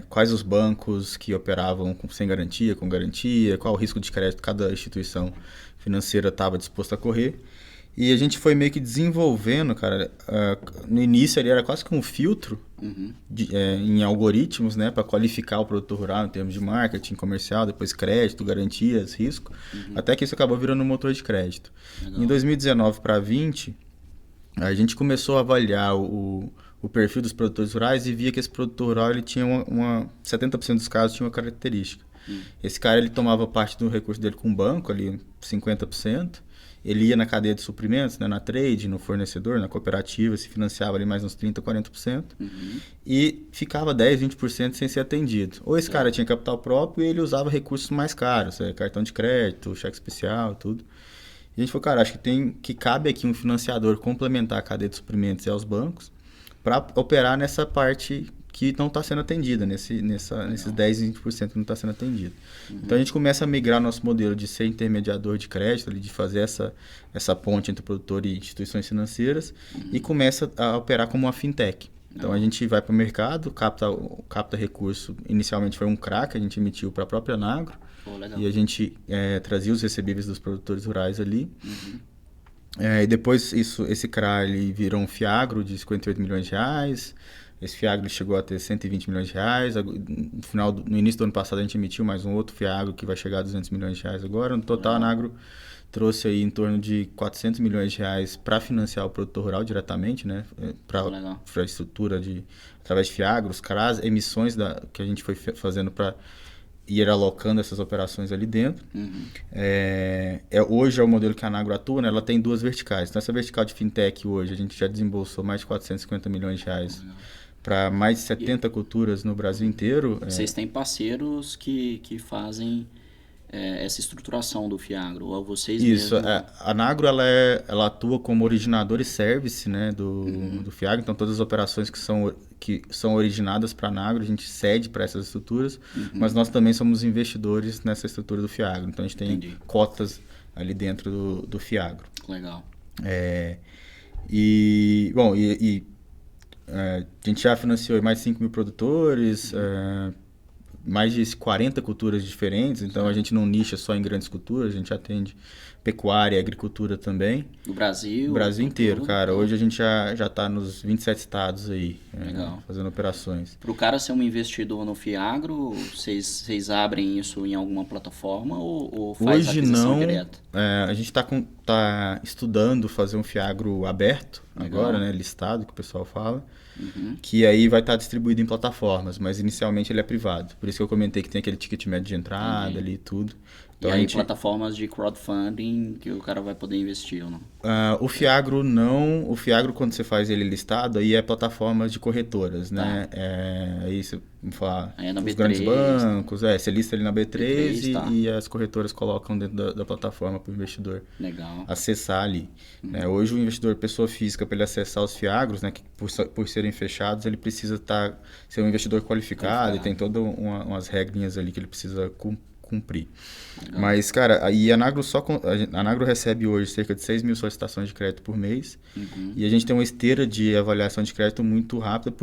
quais os bancos que operavam sem garantia, com garantia, qual o risco de crédito cada instituição financeira estava disposta a correr. E a gente foi meio que desenvolvendo, cara, no início ali era quase que um filtro em algoritmos, né, para qualificar o produtor rural em termos de marketing comercial, depois crédito, garantias, risco, até que isso acabou virando um motor de crédito. Legal. Em 2019 para 2020, a gente começou a avaliar o perfil dos produtores rurais e via que esse produtor rural ele tinha 70% dos casos tinha uma característica. Esse cara ele tomava parte do recurso dele com o banco, ali 50%, ele ia na cadeia de suprimentos, né, na trade, no fornecedor, na cooperativa, se financiava ali mais uns 30%, 40%, e ficava 10%, 20% sem ser atendido. Ou esse cara tinha capital próprio e ele usava recursos mais caros, cartão de crédito, cheque especial, tudo. E a gente falou, cara, acho que cabe aqui um financiador complementar a cadeia de suprimentos e aos bancos para operar nessa parte que não está sendo atendida, nesses 10, 20% que não está sendo atendido. Então a gente começa a migrar nosso modelo de ser intermediador de crédito, de fazer essa ponte entre o produtor e instituições financeiras, e começa a operar como uma fintech. Então a gente vai para o mercado, capta recurso. Inicialmente foi um CRA que a gente emitiu para a própria Anagro, e a gente trazia os recebíveis dos produtores rurais ali. E depois esse CRA ele virou um FIAGRO de 58 milhões de reais. Esse FIAGRO chegou a ter 120 milhões de reais. No início do ano passado a gente emitiu mais um outro FIAGRO que vai chegar a 200 milhões de reais agora. No total a Anagro trouxe aí em torno de 400 milhões de reais para financiar o produtor rural diretamente, né? Para a estrutura através de FIAGROs, CRAs, emissões que a gente foi fazendo para ir alocando essas operações ali dentro. Hoje é o modelo que a Anagro atua, né? Ela tem duas verticais. Então, essa vertical de fintech hoje, a gente já desembolsou mais de 450 milhões de reais para mais de 70 culturas no Brasil inteiro. Vocês têm parceiros que fazem essa estruturação do FIAGRO, ou vocês Isso, mesmo... a Anagro ela atua como originador e service, né, do FIAGRO. Então todas as operações que são originadas para a Anagro, a gente cede para essas estruturas, mas nós também somos investidores nessa estrutura do FIAGRO. Então a gente tem cotas ali dentro do FIAGRO. Legal. A gente já financiou mais de 5 mil produtores, mais de 40 culturas diferentes, então a gente não nicha só em grandes culturas, a gente atende pecuária e agricultura também. No Brasil? O Brasil inteiro, cara. Hoje a gente já está nos 27 estados aí, fazendo operações. Para o cara ser um investidor no FIAGRO, vocês abrem isso em alguma plataforma ou faz hoje aquisição não, direta? A gente está estudando fazer um FIAGRO aberto, agora, né, listado, que o pessoal fala. Que aí vai estar distribuído em plataformas, mas inicialmente ele é privado. Por isso que eu comentei que tem aquele ticket médio de entrada ali e tudo. Então, e aí plataformas de crowdfunding que o cara vai poder investir ou não? O FIAGRO não. O FIAGRO, quando você faz ele listado, aí é plataformas de corretoras, né? Aí você fala os B3, grandes bancos, você lista ele na B3, e e as corretoras colocam dentro da plataforma para o investidor acessar ali. Hoje o investidor, pessoa física, para ele acessar os FIAGROs, né, que por serem fechados, ele precisa ser um investidor qualificado e tem todas umas regrinhas ali que ele precisa cumprir. Legal. Mas, cara, a Anagro recebe hoje cerca de 6 mil solicitações de crédito por mês, e a gente tem uma esteira de avaliação de crédito muito rápida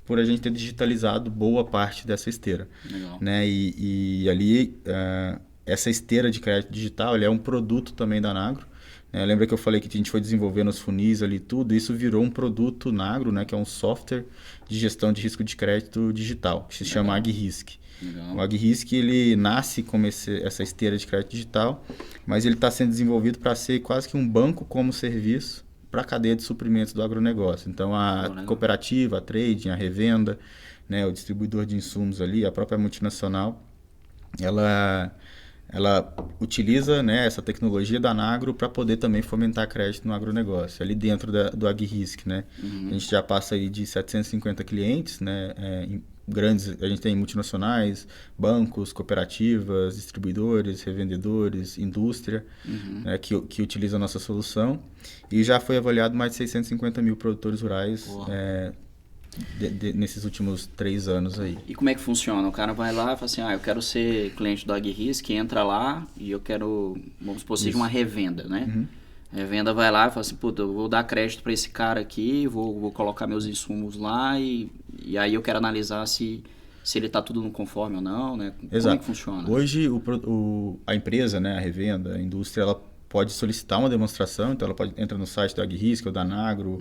por a gente ter digitalizado boa parte dessa esteira. Legal. Né? E ali, essa esteira de crédito digital, ele é um produto também da Anagro. Lembra que eu falei que a gente foi desenvolvendo os funis ali tudo? Isso virou um produto Nagro, né, que é um software de gestão de risco de crédito digital, que se chama AgRisk. O AgRisk, ele nasce como essa esteira de crédito digital, mas ele está sendo desenvolvido para ser quase que um banco como serviço para a cadeia de suprimentos do agronegócio. Então, a cooperativa, a trading, a revenda, né, o distribuidor de insumos ali, a própria multinacional, ela utiliza, né, essa tecnologia da Anagro para poder também fomentar crédito no agronegócio, ali dentro do AgRisk, né? A gente já passa aí de 750 clientes, né, grandes, a gente tem multinacionais, bancos, cooperativas, distribuidores, revendedores, indústria, né, que utilizam a nossa solução, e já foi avaliado mais de 650 mil produtores rurais nesses últimos 3 anos aí. E como é que funciona? O cara vai lá e fala assim, eu quero ser cliente do AgRisk, entra lá e eu quero, vamos supor, seja uma revenda, né? A revenda vai lá e fala assim, puta, eu vou dar crédito para esse cara aqui, vou colocar meus insumos lá e aí eu quero analisar se ele está tudo no conforme ou não, né? Exato. Como é que funciona? Hoje a empresa, né, a revenda, a indústria, ela pode solicitar uma demonstração, então ela pode entrar no site do AgRisk ou da Anagro,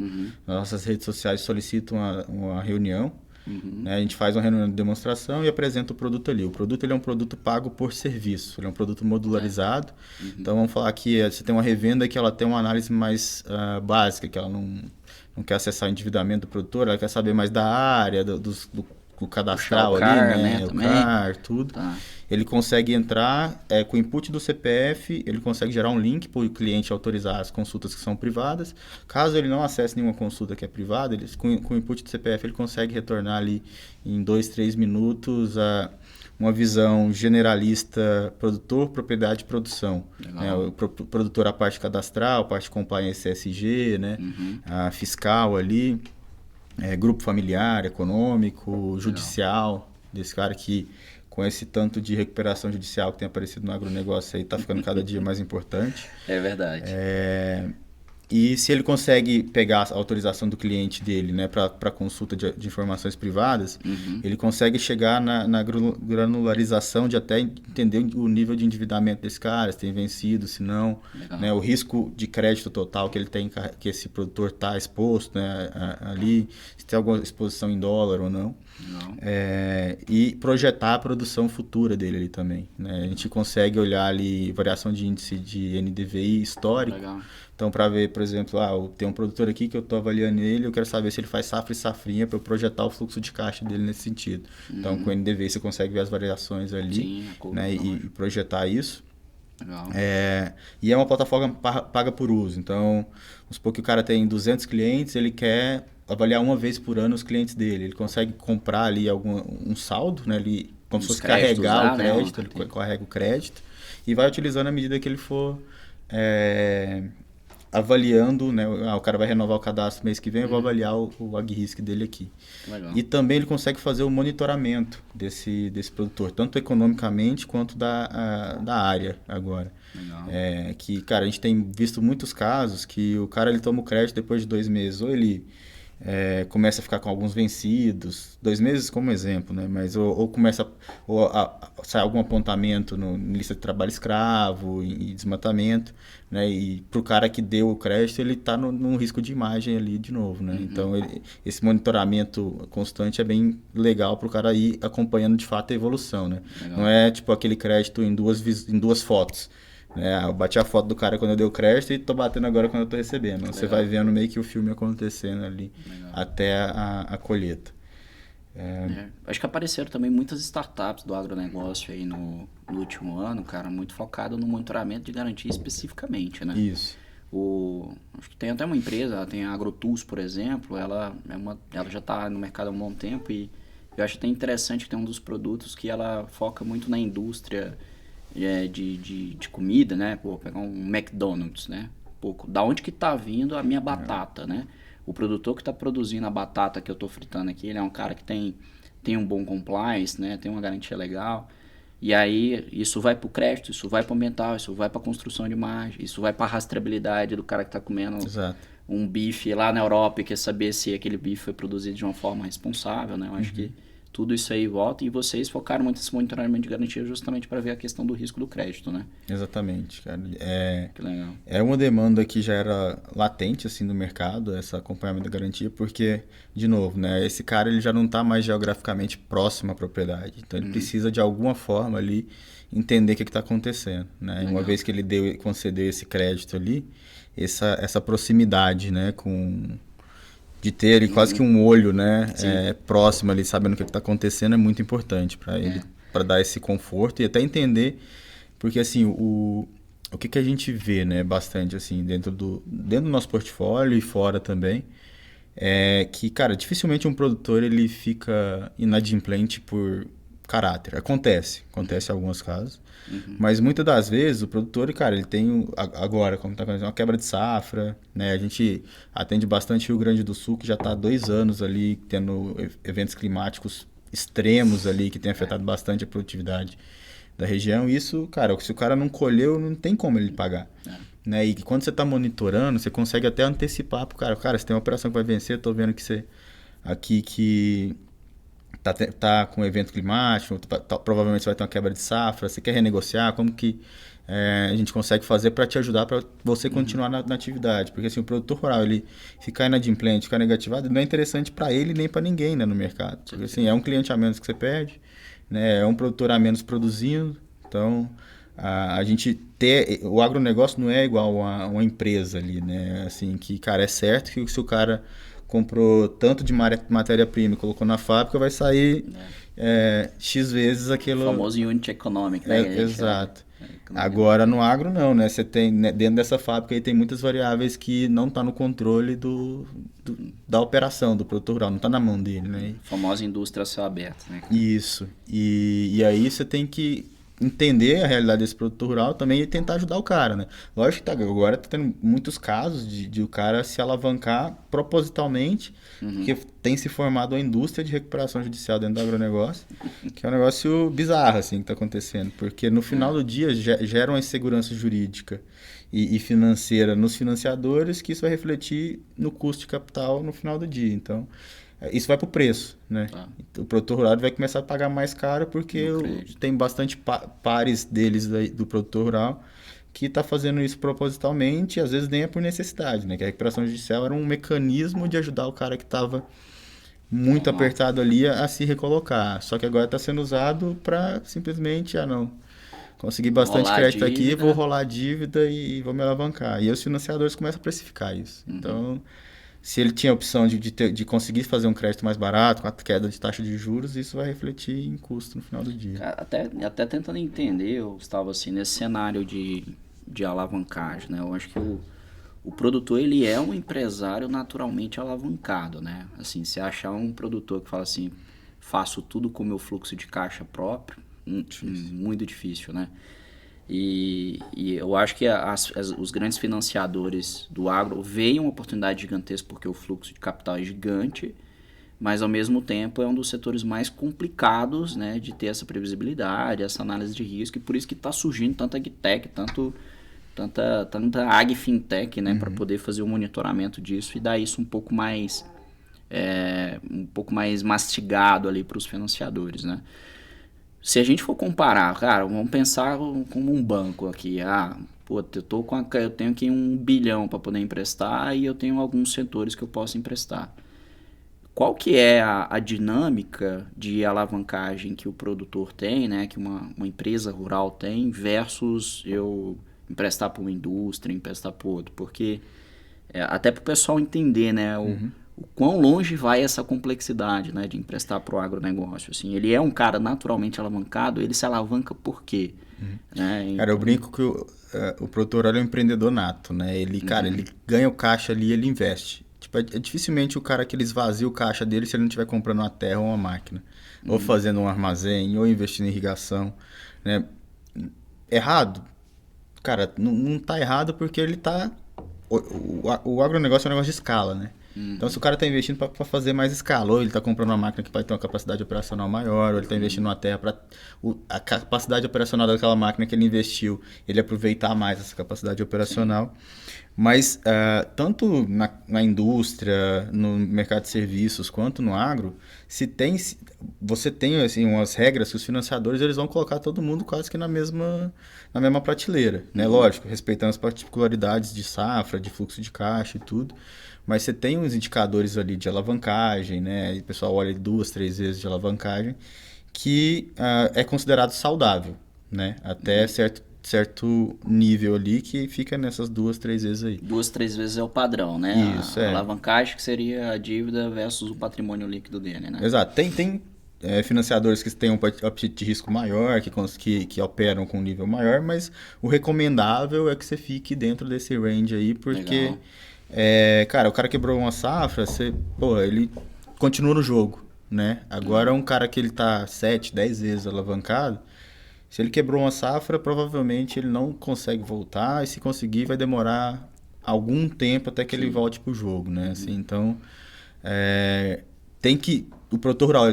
nas nossas redes sociais solicitam uma reunião, né? A gente faz uma reunião de demonstração e apresenta o produto ali. O produto ele é um produto pago por serviço, ele é um produto modularizado, então vamos falar que você tem uma revenda que ela tem uma análise mais básica, que ela não quer acessar o endividamento do produtor, ela quer saber mais da área, do o cadastral Puxar o CAR, ali, né? O também. CAR, tudo. Tá. Ele consegue entrar com o input do CPF, ele consegue gerar um link para o cliente autorizar as consultas que são privadas. Caso ele não acesse nenhuma consulta que é privada, com o input do CPF ele consegue retornar ali em 2, 3 minutos uma visão generalista produtor, propriedade e produção. Né? O produtor a parte cadastral, a parte de compliance ESG, né? A fiscal ali, grupo familiar, econômico, judicial, desse cara que com esse tanto de recuperação judicial que tem aparecido no agronegócio aí, está ficando cada dia mais importante. É verdade. E se ele consegue pegar a autorização do cliente dele, né, para consulta de informações privadas, ele consegue chegar na granularização de até entender o nível de endividamento desse cara, se tem vencido, se não, né, o risco de crédito total que ele tem, que esse produtor está exposto, né, ali, se tem alguma exposição em dólar ou não. E projetar a produção futura dele ali também. Né? A gente consegue olhar ali variação de índice de NDVI histórico. Legal. Então, para ver, por exemplo, tem um produtor aqui que eu estou avaliando ele, eu quero saber se ele faz safra e safrinha para eu projetar o fluxo de caixa dele nesse sentido. Então, com o NDVI você consegue ver as variações ali. Sim, né? E projetar isso. Legal. E é uma plataforma paga por uso. Então, vamos supor que o cara tem 200 clientes, ele quer avaliar uma vez por ano os clientes dele. Ele consegue comprar ali um saldo, né? Como se fosse carregar o crédito, ele carrega o crédito e vai utilizando à medida que ele for avaliando, né? O cara vai renovar o cadastro mês que vem, eu vou avaliar o AgRisk dele aqui. Legal. E também ele consegue fazer o monitoramento desse produtor, tanto economicamente quanto da área agora. Legal. Que, cara, a gente tem visto muitos casos que o cara ele toma o crédito depois de 2 meses, ou ele começa a ficar com alguns vencidos, 2 meses como exemplo, né? Mas ou começa a sair algum apontamento em lista de trabalho escravo e desmatamento, né? E pro cara que deu o crédito, ele está num risco de imagem ali de novo, né? Então, esse monitoramento constante é bem legal pro cara ir acompanhando de fato a evolução, né? Legal. Não é tipo aquele crédito em duas fotos. Eu bati a foto do cara quando eu dei o crédito e tô batendo agora quando eu tô recebendo. Legal. Você vai vendo meio que o filme acontecendo ali. Legal. Até a colheita. Acho que apareceram também muitas startups do agronegócio aí no último ano, cara, muito focado no monitoramento de garantia especificamente, né? Isso. Acho que tem até uma empresa, ela tem a AgroTools, por exemplo, ela já está no mercado há um bom tempo e eu acho até interessante que tem um dos produtos que ela foca muito na indústria de comida, né? Pô, pegar um McDonald's, né? Pô, da onde que tá vindo a minha batata, né? O produtor que tá produzindo a batata que eu tô fritando aqui, ele é um cara que tem um bom compliance, né? Tem uma garantia legal. E aí, isso vai pro crédito, isso vai pro ambiental, isso vai pra construção de imagem, isso vai pra rastreabilidade do cara que tá comendo um bife lá na Europa e quer saber se aquele bife foi produzido de uma forma responsável, né? Eu acho que tudo isso aí volta e vocês focaram muito nesse monitoramento de garantia justamente para ver a questão do risco do crédito, né? Exatamente, cara. Que legal. É uma demanda que já era latente, assim, no mercado, esse acompanhamento da garantia, porque, de novo, né, esse cara ele já não está mais geograficamente próximo à propriedade, então ele precisa, de alguma forma, ali, entender o que está acontecendo, né? Uma vez que ele concedeu esse crédito ali, essa proximidade, né, de ter ali quase que um olho, né, próximo ali, sabendo o que está acontecendo, é muito importante para ele, para dar esse conforto e até entender, porque assim, o que a gente vê, né, bastante assim, dentro do nosso portfólio e fora também, é que, cara, dificilmente um produtor ele fica inadimplente por caráter. Acontece em alguns casos, mas muitas das vezes o produtor, cara, ele tem agora, como está acontecendo, uma quebra de safra, né? A gente atende bastante Rio Grande do Sul, que já está há 2 anos ali tendo eventos climáticos extremos ali, que tem afetado bastante a produtividade da região. E isso, cara, se o cara não colheu, não tem como ele pagar. Né? E quando você está monitorando, você consegue até antecipar pro cara, você tem uma operação que vai vencer, eu tô vendo que você aqui que tá com um evento climático, provavelmente você vai ter uma quebra de safra, você quer renegociar, como que a gente consegue fazer para te ajudar para você continuar na atividade? Porque assim, o produtor rural, ele ficar inadimplente, ficar negativado, não é interessante para ele nem para ninguém, né, no mercado. Porque assim, é um cliente a menos que você perde, né, é um produtor a menos produzindo, então a gente o agronegócio não é igual a uma empresa ali, né, assim, que, cara, é certo que se o cara comprou tanto de matéria-prima e colocou na fábrica, vai sair X vezes aquilo. O famoso unit economic, né? Exato. Agora no agro não, né? Você tem, né, dentro dessa fábrica aí tem muitas variáveis que não está no controle da operação do produtor rural, não está na mão dele, né? A famosa indústria a céu aberto, né? Isso. E aí você tem que entender a realidade desse produtor rural também e tentar ajudar o cara, né? Lógico que agora tá tendo muitos casos de o cara se alavancar propositalmente, porque tem se formado uma indústria de recuperação judicial dentro do agronegócio, que é um negócio bizarro, assim, que está acontecendo. Porque no final do dia gera uma insegurança jurídica e financeira nos financiadores, que isso vai refletir no custo de capital no final do dia. Então, isso vai para o preço, né? O produtor rural vai começar a pagar mais caro porque tem bastante pares deles do produtor rural que está fazendo isso propositalmente e às vezes nem é por necessidade, né? Que a recuperação judicial era um mecanismo de ajudar o cara que estava muito apertado ali a se recolocar. Só que agora está sendo usado para simplesmente, consegui bastante crédito aqui, vou rolar a dívida e vou me alavancar. E os financiadores começam a precificar isso. Então, se ele tinha a opção de conseguir fazer um crédito mais barato, com a queda de taxa de juros, isso vai refletir em custo no final do dia. Até tentando entender, eu estava assim, nesse cenário de alavancagem, né? Eu acho que o produtor, ele é um empresário naturalmente alavancado, né? Assim, se achar um produtor que fala assim, faço tudo com o meu fluxo de caixa próprio, muito difícil, né? E eu acho que os grandes financiadores do agro veem uma oportunidade gigantesca porque o fluxo de capital é gigante, mas ao mesmo tempo é um dos setores mais complicados, né, de ter essa previsibilidade, essa análise de risco, e por isso que está surgindo tanta agtech, tanta agfintech, né, para poder fazer o monitoramento disso e dar isso um pouco mais mastigado ali para os financiadores, né? Se a gente for comparar, cara, vamos pensar como um banco aqui. Eu tenho aqui 1 bilhão para poder emprestar e eu tenho alguns setores que eu posso emprestar. Qual que é a dinâmica de alavancagem que o produtor tem, né, que uma empresa rural tem, versus eu emprestar para uma indústria, emprestar para outro? Porque, até para o pessoal entender, né, o quão longe vai essa complexidade, né, de emprestar para o agronegócio. Assim, ele é um cara naturalmente alavancado, ele se alavanca por quê? Né? Então... Cara, eu brinco que o produtor rural é um empreendedor nato, né? Ele, cara, ele ganha o caixa ali e ele investe. Tipo, é dificilmente o cara que ele esvazia o caixa dele se ele não estiver comprando uma terra ou uma máquina. Ou fazendo um armazém, ou investindo em irrigação, né? Errado? Cara, não tá errado porque ele tá... O agronegócio é um negócio de escala, né? Então, se o cara está investindo para fazer mais escala, ou ele está comprando uma máquina que vai ter uma capacidade operacional maior, ou ele está investindo numa terra para a capacidade operacional daquela máquina que ele investiu, ele aproveitar mais essa capacidade operacional. Mas, tanto na indústria, no mercado de serviços, quanto no agro, você tem assim, umas regras que os financiadores eles vão colocar todo mundo quase que na mesma prateleira, né? Lógico, respeitando as particularidades de safra, de fluxo de caixa e tudo. Mas você tem uns indicadores ali de alavancagem, né? E o pessoal olha 2, 3 vezes de alavancagem, que é considerado saudável, né? Até certo nível ali que fica nessas 2, 3 vezes aí. 2, 3 vezes é o padrão, né? Isso, a alavancagem que seria a dívida versus o patrimônio líquido dele, né? Exato. Tem financiadores que têm um apetite de risco maior, que operam com um nível maior, mas o recomendável é que você fique dentro desse range aí, porque... Legal. Cara, o cara quebrou uma safra, ele continua no jogo, né? Agora um cara que ele tá 7, 10 vezes alavancado, se ele quebrou uma safra, provavelmente ele não consegue voltar, e se conseguir vai demorar algum tempo até que ele volte pro jogo, né? Assim, então, o produtor rural,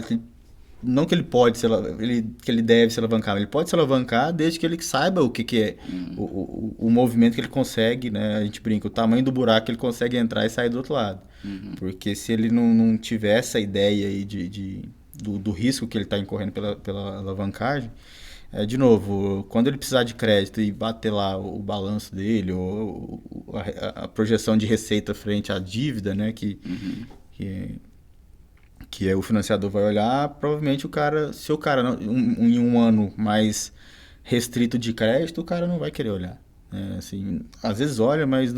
não que ele pode que ele deve se alavancar, ele pode se alavancar desde que ele saiba o que é o movimento que ele consegue, né? A gente brinca, o tamanho do buraco que ele consegue entrar e sair do outro lado. Porque se ele não tiver essa ideia aí do risco que ele está incorrendo pela alavancagem, de novo, quando ele precisar de crédito e bater lá o balanço dele, ou a projeção de receita frente à dívida, né? Que o financiador vai olhar, provavelmente se o cara em um ano mais restrito de crédito, o cara não vai querer olhar. Assim, às vezes olha, mas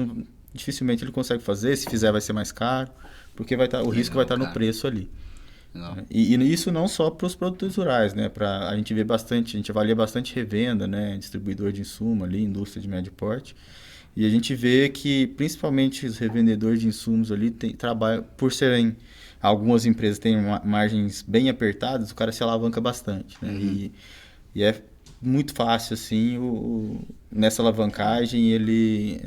dificilmente ele consegue fazer. Se fizer, vai ser mais caro, porque o risco vai estar no preço ali. E isso não só para os produtores rurais, né? A gente vê bastante, a gente avalia bastante revenda, né? Distribuidor de insumo ali, indústria de médio porte. E a gente vê que, principalmente, os revendedores de insumos ali trabalham, por serem, algumas empresas têm margens bem apertadas, o cara se alavanca bastante, né? E é muito fácil, assim, nessa alavancagem, ele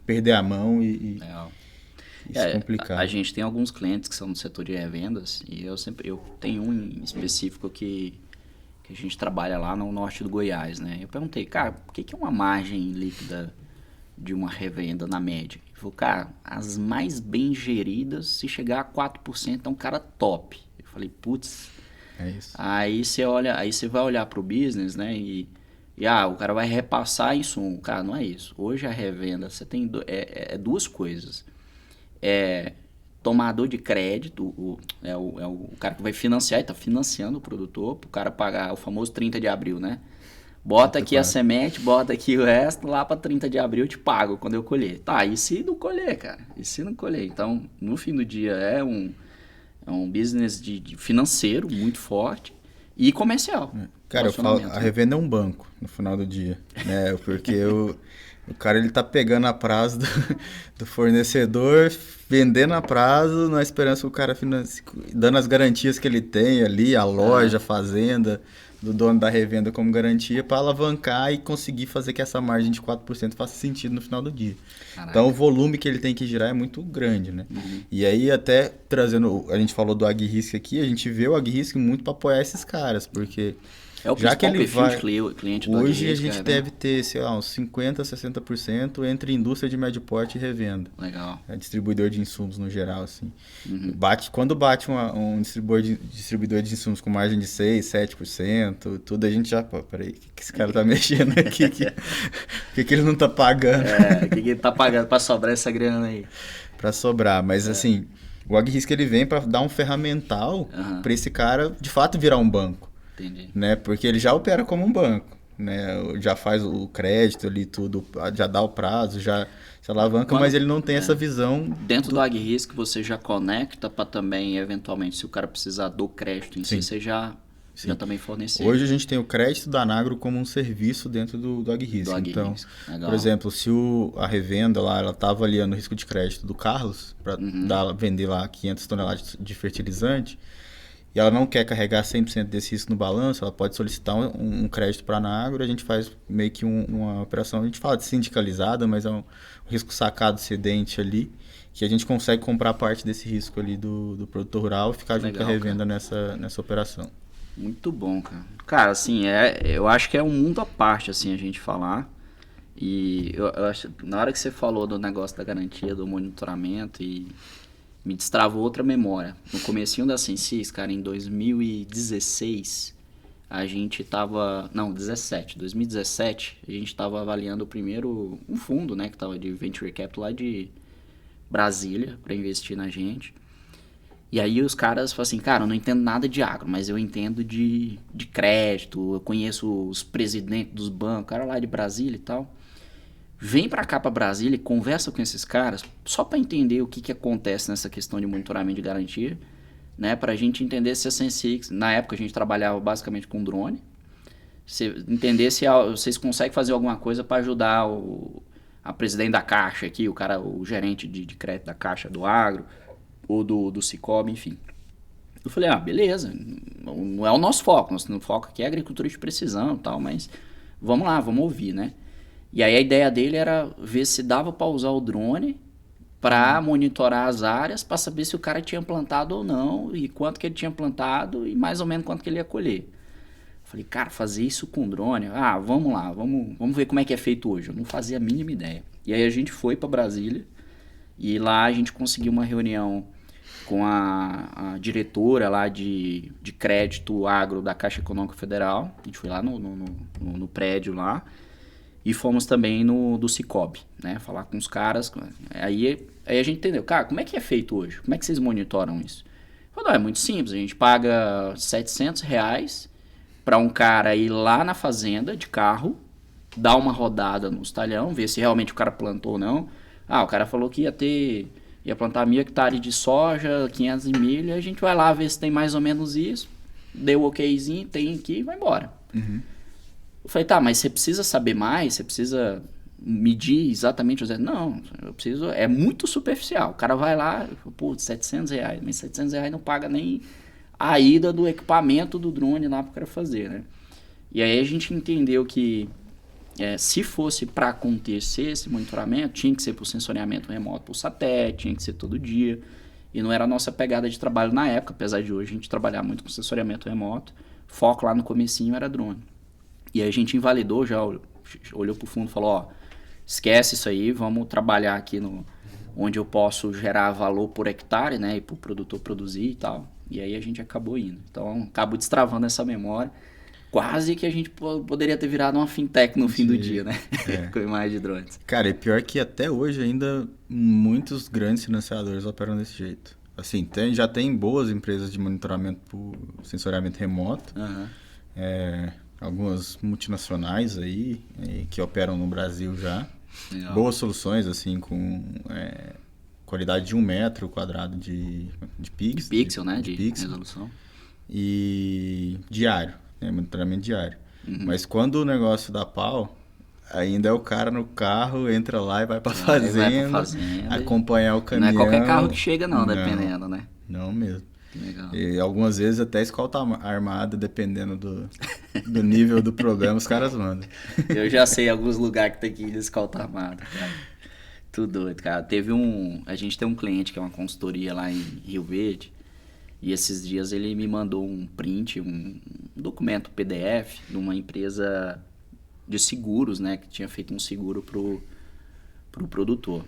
perder a mão e se complicar. A gente tem alguns clientes que são do setor de revendas, e eu tenho um em específico que a gente trabalha lá no norte do Goiás, né? Eu perguntei, cara, por que é uma margem líquida de uma revenda na média? Ele falou, cara, as mais bem geridas, se chegar a 4%, é um cara top. Eu falei, putz. É isso. Aí você vai olhar pro business, né? E o cara vai repassar insumo. Cara, não é isso. Hoje a revenda, você tem duas coisas. Tomador de crédito, o cara que vai financiar e está financiando o produtor para o cara pagar o famoso 30 de abril, né? Bota aqui a semente, bota aqui o resto, lá para 30 de abril eu te pago quando eu colher. Tá, e se não colher, cara? E se não colher? Então, no fim do dia, é um business de financeiro muito forte e comercial. Cara, eu falo, a revenda é um banco no final do dia, né? Porque o cara, ele tá pegando a prazo do fornecedor, vendendo a prazo, na esperança que o cara dando as garantias que ele tem ali, a loja, a fazenda, do dono da revenda como garantia, para alavancar e conseguir fazer que essa margem de 4% faça sentido no final do dia. Caraca. Então, o volume que ele tem que girar é muito grande, né? E aí, até trazendo, a gente falou do AgRisk aqui, a gente vê o AgRisk muito para apoiar esses caras, porque... É o já que ele vai, cliente do hoje a gente deve ter, sei lá, uns 50%, 60% entre indústria de médio porte e revenda. Legal. Distribuidor de insumos no geral, assim. Quando bate um distribuidor de insumos com margem de 6%, 7%, tudo, a gente já... Pô, peraí, o que esse cara tá mexendo aqui? O que ele não tá pagando? O que ele tá pagando pra sobrar essa grana aí? Pra sobrar, mas assim, o AgRisk ele vem pra dar um ferramental pra esse cara, de fato, virar um banco. Entendi. Né? Porque ele já opera como um banco, né? Já faz o crédito ali, tudo, já dá o prazo, já se alavanca, mas ele não tem essa visão. Dentro do AgRisk você já conecta para também, eventualmente, se o cara precisar do crédito em si, você já também fornecer. Hoje a gente tem o crédito da Anagro como um serviço dentro do AgRisk. Então, legal. Por exemplo, se a revenda lá, ela está avaliando o risco de crédito do Carlos, para vender lá 500 toneladas de fertilizante, e ela não quer carregar 100% desse risco no balanço, ela pode solicitar um crédito para a Anagro, a gente faz meio que uma operação, a gente fala de sindicalizada, mas é um risco sacado cedente ali, que a gente consegue comprar parte desse risco ali do produtor rural e ficar junto com a revenda nessa operação. Muito bom, cara. Cara, assim, eu acho que é um mundo à parte, assim, a gente falar. E eu acho, na hora que você falou do negócio da garantia, do monitoramento e... me destravou outra memória. No comecinho da Sensix, cara, em 2016, a gente tava... Não, 2017, a gente tava avaliando um fundo, né, que tava de Venture Capital lá de Brasília, para investir na gente. E aí os caras falam assim, cara, eu não entendo nada de agro, mas eu entendo de crédito, eu conheço os presidentes dos bancos, cara lá de Brasília e tal. Vem para cá, para Brasília, e conversa com esses caras, só para entender o que acontece nessa questão de monitoramento de garantia, né? Para a gente entender se a Sensix, na época a gente trabalhava basicamente com drone, entender se vocês conseguem fazer alguma coisa para ajudar a presidente da Caixa aqui, o gerente de crédito da Caixa do Agro, ou do Cicobi, enfim. Eu falei, beleza, não é o nosso foco aqui é agricultura de precisão e tal, mas vamos lá, vamos ouvir, né? E aí a ideia dele era ver se dava para usar o drone para monitorar as áreas, para saber se o cara tinha plantado ou não, e quanto que ele tinha plantado e mais ou menos quanto que ele ia colher. Falei, cara, fazer isso com drone? Vamos lá, vamos ver como é que é feito hoje. Eu não fazia a mínima ideia. E aí a gente foi para Brasília e lá a gente conseguiu uma reunião com a diretora lá de crédito agro da Caixa Econômica Federal. A gente foi lá no prédio lá. E fomos também do Cicobi, né? Falar com os caras. Aí a gente entendeu, cara, como é que é feito hoje? Como é que vocês monitoram isso? Falei, é muito simples, a gente paga R$700 para um cara ir lá na fazenda de carro, dar uma rodada nos talhão, ver se realmente o cara plantou ou não. O cara falou que ia plantar 1.000 hectares de soja, 500 de milho, a gente vai lá ver se tem mais ou menos isso, deu okzinho, tem aqui e vai embora. Uhum. Eu falei, tá, mas você precisa saber mais, você precisa medir exatamente os... Não, eu preciso... É muito superficial. O cara vai lá, putz, R$700, mas R$700 não paga nem a ida do equipamento do drone lá pro cara fazer, né? E aí a gente entendeu que se fosse para acontecer esse monitoramento, tinha que ser por sensoriamento remoto por satélite, tinha que ser todo dia. E não era a nossa pegada de trabalho na época, apesar de hoje a gente trabalhar muito com sensoriamento remoto. Foco lá no comecinho era drone. E aí a gente invalidou, já olhou pro fundo e falou, ó, esquece isso aí, vamos trabalhar aqui onde eu posso gerar valor por hectare, né, e pro produtor produzir e tal. E aí a gente acabou indo. Então, acabo destravando essa memória. Quase que a gente poderia ter virado uma fintech no fim do dia, né? Com imagem de drones. Cara, e pior que até hoje ainda muitos grandes financiadores operam desse jeito. Assim, já tem boas empresas de monitoramento por sensoriamento remoto. Uhum. Algumas multinacionais aí que operam no Brasil já. Legal. Boas soluções, assim, com qualidade de 1 metro quadrado de pixel. De pixel, né? De pixel. Resolução. E diário, né? Monitoramento diário. Uhum. Mas quando o negócio dá pau, ainda é o cara no carro, entra lá e vai pra fazenda, acompanhar o caminhão. Não é qualquer carro que chega não, dependendo, né? Não mesmo. Legal. E algumas vezes até escolta armada, dependendo do nível do problema, os caras mandam. Eu já sei alguns lugares que tem que ir de escolta armada, cara. Tudo doido, cara. A gente tem um cliente que é uma consultoria lá em Rio Verde, e esses dias ele me mandou um print, um documento PDF de uma empresa de seguros, né, que tinha feito um seguro pro produtor.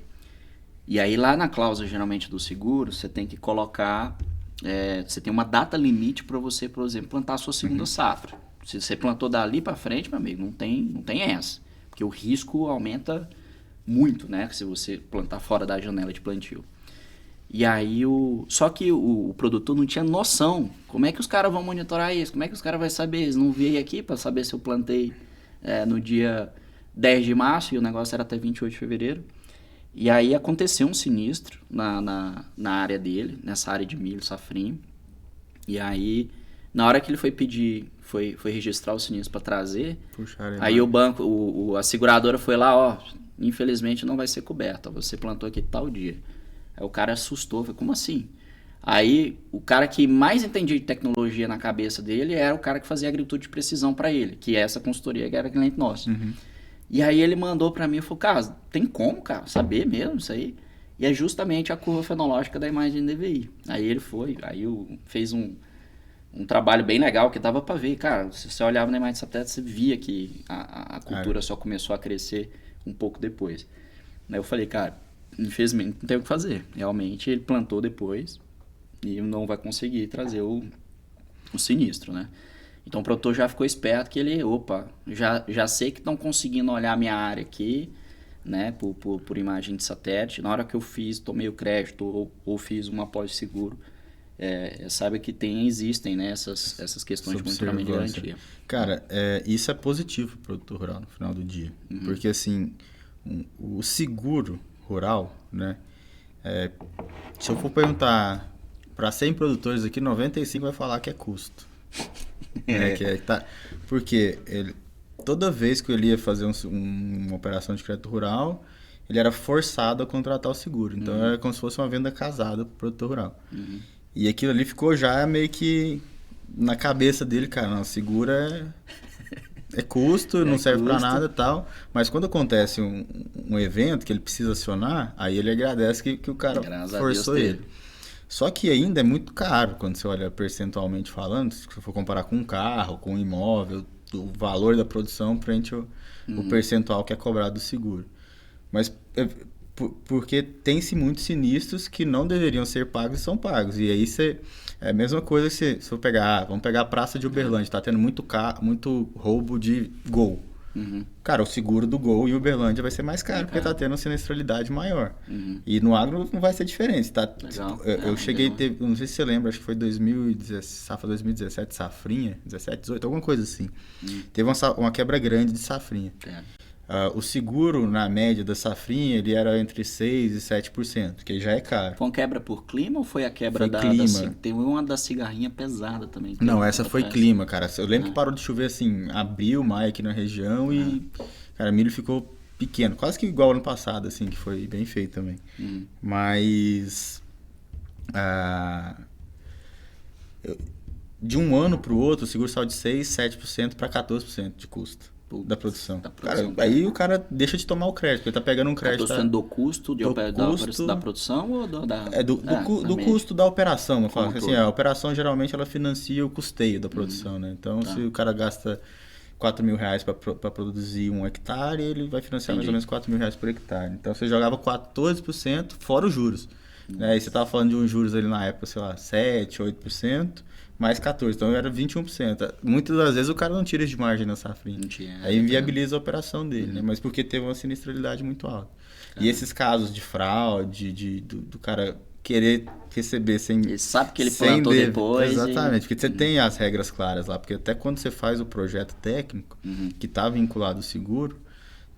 E aí lá na cláusula geralmente do seguro, você tem que colocar, você tem uma data limite para você, por exemplo, plantar a sua segunda safra. Se você plantou dali para frente, meu amigo, não tem essa, porque o risco aumenta muito, né, se você plantar fora da janela de plantio. E aí só que o produtor não tinha noção. Como é que os caras vão monitorar isso? Como é que os caras vão saber? Eles não veio aqui para saber se eu plantei no dia 10 de março e o negócio era até 28 de fevereiro. E aí aconteceu um sinistro na área dele, nessa área de milho, safrinho. E aí, na hora que ele foi pedir, foi registrar o sinistro para trazer, aí o banco, a seguradora foi lá, ó, infelizmente não vai ser coberta, você plantou aqui tal dia. Aí o cara assustou, falou, como assim? Aí o cara que mais entendia de tecnologia na cabeça dele era o cara que fazia agricultura de precisão para ele, que é essa consultoria que era cliente nosso. Uhum. E aí ele mandou para mim e falou, cara, tem como, cara, saber mesmo isso aí? E é justamente a curva fenológica da imagem de DVI. Aí ele fez um trabalho bem legal que dava para ver, cara, se você olhava na imagem de satélite, você via que a cultura só começou a crescer um pouco depois. Aí eu falei, cara, infelizmente não tem o que fazer. Realmente ele plantou depois e não vai conseguir trazer o sinistro, né? Então o produtor já ficou esperto que ele, já sei que estão conseguindo olhar a minha área aqui, né, por imagem de satélite. Na hora que eu tomei o crédito ou fiz uma pós-seguro, sabe que existem, né, essas questões de monitoramento de garantia. Cara, isso é positivo para o produtor rural no final do dia. Uhum. Porque assim, o seguro rural, né, se eu for perguntar para 100 produtores aqui, 95 vai falar que é custo. Porque toda vez que ele ia fazer uma operação de crédito rural, ele era forçado a contratar o seguro. Então era como se fosse uma venda casada para o produtor rural. Uhum. E aquilo ali ficou já meio que na cabeça dele, cara, não, seguro é custo, não serve para nada e tal. Mas quando acontece um evento que ele precisa acionar, aí ele agradece que o cara forçou ele. Só que ainda é muito caro quando você olha percentualmente falando, se você for comparar com um carro, com um imóvel, o valor da produção frente ao percentual que é cobrado do seguro. Mas porque tem-se muitos sinistros que não deveriam ser pagos e são pagos. E aí é a mesma coisa que se for vamos pegar a Praça de Uberlândia, está tendo muito roubo de Gol. Uhum. Cara, o seguro do Gol e Uberlândia vai ser mais caro, porque está tendo uma sinistralidade maior. Uhum. E no agro não vai ser diferente. Tá? Eu cheguei a ter, não sei se você lembra, acho que foi 2017, safrinha, 17, 18, alguma coisa assim. Teve uma quebra grande de safrinha. O seguro, na média da safrinha, ele era entre 6% e 7%, que já é caro. Foi uma quebra por clima ou foi a quebra Foi clima. Tem uma da cigarrinha pesada também. Não, essa foi atrás. clima, cara. Eu lembro que parou de chover assim, abril, maio aqui na região e, cara, milho ficou pequeno. Quase que igual ano passado, assim, que foi bem feito também. Mas... de um ano para o outro, o seguro saiu de 6%, 7% para 14% de custo da produção. Cara, aí o cara deixa de tomar o crédito, porque ele tá pegando um crédito... 14% do custo, da produção ou do custo da operação. Eu falo, assim, a operação geralmente ela financia o custeio da produção, né? Então, se o cara gasta R$4.000 para produzir 1 hectare, ele vai financiar mais ou menos R$4.000 por hectare. Então, você jogava 14% fora os juros. Né? E você estava falando de uns juros ali na época, sei lá, 7%, 8%, mais 14%. Então era 21%. Muitas das vezes o cara não tira de margem na safrinha. Aí inviabiliza a operação dele, né? Mas porque teve uma sinistralidade muito alta. E esses casos de fraude, do cara querer receber sem... Ele sabe que ele plantou depois. Exatamente, porque você tem as regras claras lá. Porque até quando você faz o projeto técnico, que está vinculado ao seguro,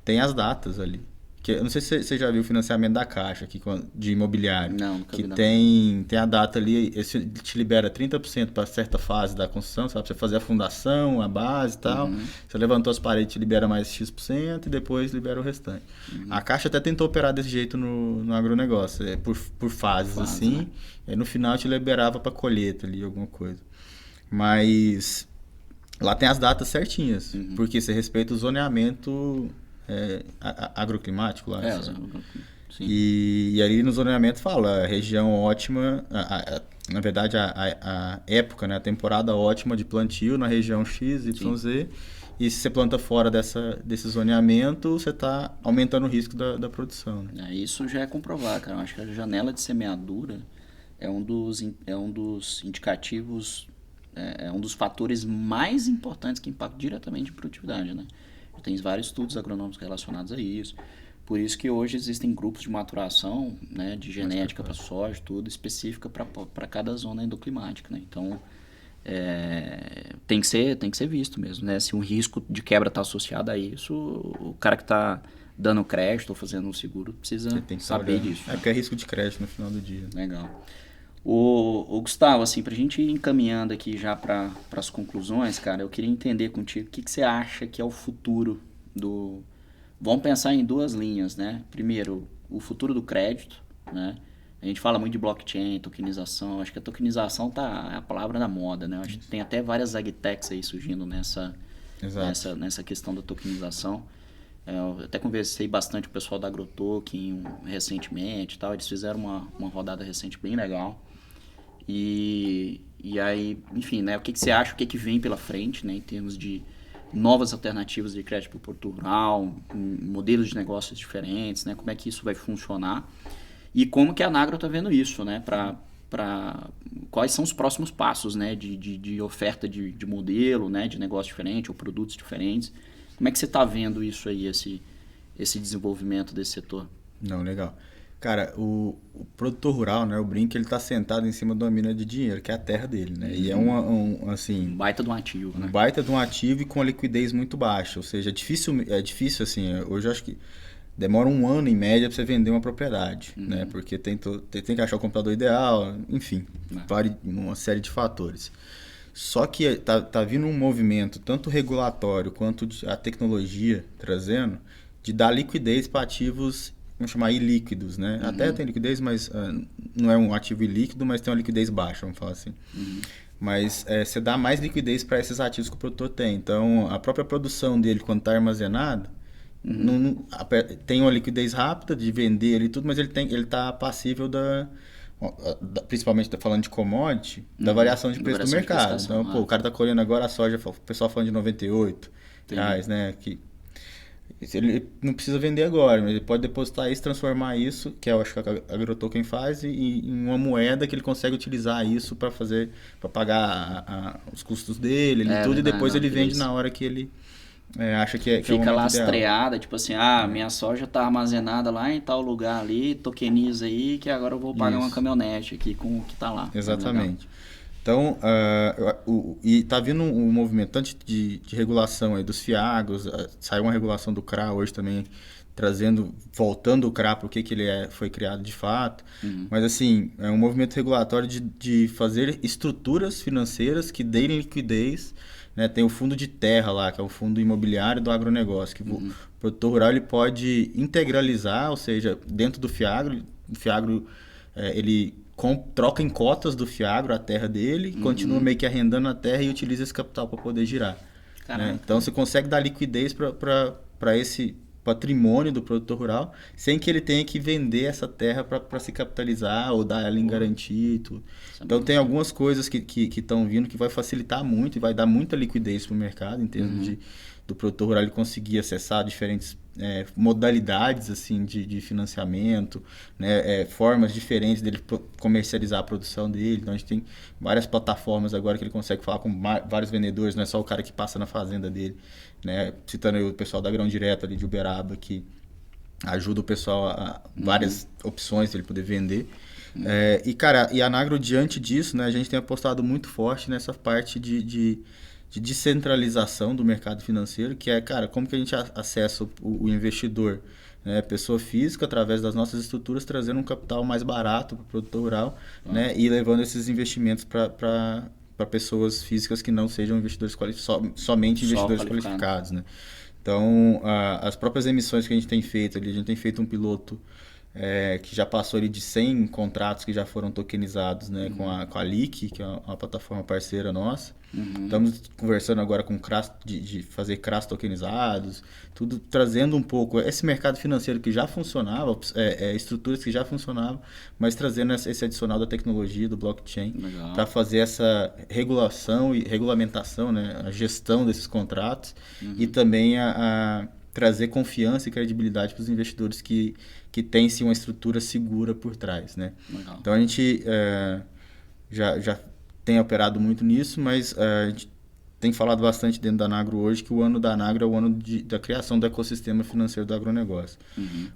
tem as datas ali. Eu não sei se você já viu o financiamento da Caixa aqui, de imobiliário. Não, nunca vi. Que tem a data ali, esse te libera 30% para certa fase da construção, sabe? Você fazer a fundação, a base e tal. Você levantou as paredes, te libera mais X% e depois libera o restante. A Caixa até tentou operar desse jeito no agronegócio, por fases assim. Né? E no final te liberava para colheita ali, alguma coisa. Mas lá tem as datas certinhas, porque você respeita o zoneamento... agroclimático lá. Sim. E ali no zoneamento fala, região ótima, na verdade a época, né, a temporada ótima de plantio na região X, Y, Z, e se você planta fora desse zoneamento, você está aumentando o risco da produção. Né? Isso já é comprovado, cara. Eu acho que a janela de semeadura é um dos indicativos, é um dos fatores mais importantes que impactam diretamente a produtividade, né? Tem vários estudos agronômicos relacionados a isso. Por isso que hoje existem grupos de maturação, né, de genética para soja, tudo específica para cada zona endoclimática. Né? Então, tem que ser visto mesmo. Né? Se um risco de quebra está associado a isso, o cara que está dando crédito ou fazendo um seguro precisa saber disso. Porque é risco de crédito no final do dia. Legal. O Gustavo, assim, pra gente ir encaminhando aqui já para as conclusões, cara, eu queria entender contigo o que você acha que é o futuro do... Vamos pensar em duas linhas, né? Primeiro, o futuro do crédito, né? A gente fala muito de blockchain, tokenização, acho que a tokenização é a palavra da moda, né? Acho que tem até várias agtechs aí surgindo nessa questão da tokenização. Eu até conversei bastante com o pessoal da AgroToken recentemente e tal, eles fizeram uma rodada recente bem legal. E aí, enfim, né, o que você acha, o que vem pela frente, né, em termos de novas alternativas de crédito para o produtor rural, modelos de negócios diferentes, né, como é que isso vai funcionar e como que a Anagro está vendo isso, né, quais são os próximos passos, né, de oferta de modelo, né, de negócio diferente ou produtos diferentes. Como é que você está vendo isso aí, esse desenvolvimento desse setor? Não, legal. Cara, o produtor rural, né, o Brink, ele está sentado em cima de uma mina de dinheiro, que é a terra dele, né? E é assim... baita de um ativo, né? Baita de um ativo e com a liquidez muito baixa. Ou seja, é difícil assim, hoje eu acho que demora 1 ano em média para você vender uma propriedade, né? Porque tem que achar o comprador ideal, enfim, uma série de fatores. Só que tá vindo um movimento, tanto regulatório quanto a tecnologia trazendo, de dar liquidez para ativos, vamos chamar ilíquidos, né? Até tem liquidez, mas não é um ativo ilíquido, mas tem uma liquidez baixa, vamos falar assim. Mas você dá mais liquidez para esses ativos que o produtor tem. Então, a própria produção dele, quando está armazenado, tem uma liquidez rápida de vender ali tudo, mas ele está passível principalmente falando de commodity, da variação de preço do mercado. Então, o cara está colhendo agora a soja, o pessoal falando de R$98, né? Que ele não precisa vender agora, mas ele pode depositar isso, transformar isso, que eu acho que a AgroToken faz, em uma moeda que ele consegue utilizar isso para pagar os custos dele e tudo, e depois ele vende na hora que ele acha que é fica o momento lastreada, ideal. Tipo assim, minha soja está armazenada lá em tal lugar ali, tokeniza aí, que agora eu vou pagar uma caminhonete aqui com o que está lá. Exatamente. Então, e está vindo um movimento tanto de regulação aí dos fiagros, saiu uma regulação do CRA hoje também, voltando o CRA para o que ele foi criado de fato. Mas, assim, é um movimento regulatório de fazer estruturas financeiras que deem liquidez, né? Tem o fundo de terra lá, que é o fundo imobiliário do agronegócio, que o produtor rural ele pode integralizar, ou seja, dentro do fiagro, o fiagro ele troca em cotas do fiagro a terra dele, continua meio que arrendando a terra e utiliza esse capital para poder girar. Né? Então você consegue dar liquidez para esse patrimônio do produtor rural, sem que ele tenha que vender essa terra para se capitalizar ou dar ela em garantia e tudo. Então tem algumas coisas que estão vindo que vai facilitar muito e vai dar muita liquidez para o mercado em termos do produtor rural ele conseguir acessar diferentes modalidades assim de financiamento, né, formas diferentes dele comercializar a produção dele. Então a gente tem várias plataformas agora que ele consegue falar com vários vendedores, não é só o cara que passa na fazenda dele, né? Citando aí o pessoal da Grão Direto ali de Uberaba, que ajuda o pessoal a várias opções de ele poder vender. E cara, e a Anagro, diante disso, né, a gente tem apostado muito forte nessa parte de descentralização do mercado financeiro, que é, cara, como que a gente acessa o investidor, né, pessoa física, através das nossas estruturas, trazendo um capital mais barato para o produtor rural, né, e levando esses investimentos para pessoas físicas que não sejam investidores somente investidores qualificados, né? Então, as próprias emissões que a gente tem feito ali, a gente tem feito um piloto que já passou ali de 100 contratos que já foram tokenizados, né, com a Liqui, que é uma plataforma parceira nossa. Estamos conversando agora com de fazer CRAs tokenizados, tudo trazendo um pouco esse mercado financeiro que já funcionava, estruturas que já funcionavam, mas trazendo esse adicional da tecnologia, do blockchain, para fazer essa regulação e regulamentação, né, a gestão desses contratos e também a trazer confiança e credibilidade para os investidores que têm sim uma estrutura segura por trás, né? Então a gente já tem operado muito nisso, mas a gente tem falado bastante dentro da Anagro hoje que o ano da Anagro é o ano da criação do ecossistema financeiro do agronegócio.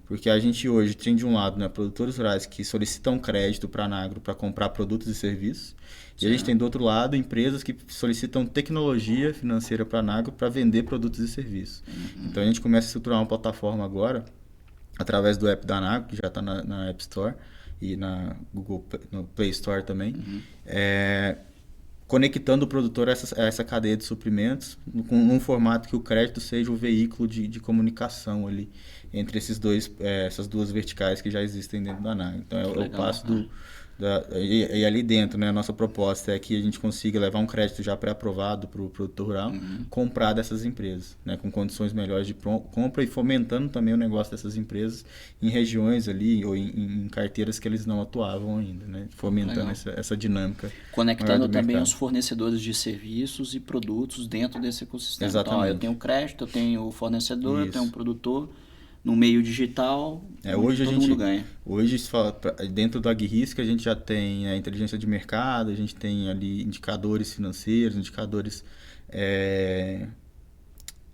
Porque a gente hoje tem de um lado, né, produtores rurais que solicitam crédito para a Anagro para comprar produtos e serviços, e a gente tem do outro lado empresas que solicitam tecnologia financeira para a Anagro para vender produtos e serviços. Então a gente começa a estruturar uma plataforma agora, através do app da Anagro, que já está na App Store e no Play Store também, conectando o produtor a essa cadeia de suprimentos, num formato que o crédito seja o veículo de comunicação ali entre essas duas verticais que já existem dentro da Anagro. Então é o passo e ali dentro, né, a nossa proposta é que a gente consiga levar um crédito já pré-aprovado para o produtor rural, comprar dessas empresas, né, com condições melhores de compra e fomentando também o negócio dessas empresas em regiões ali ou em carteiras que eles não atuavam ainda, né, fomentando essa dinâmica. Conectando também os fornecedores de serviços e produtos dentro desse ecossistema. Exatamente. Então, eu tenho crédito, eu tenho o fornecedor, eu tenho um produtor. No meio digital, hoje todo mundo ganha. Hoje, dentro do AgRisk, a gente já tem a inteligência de mercado, a gente tem ali indicadores financeiros, indicadores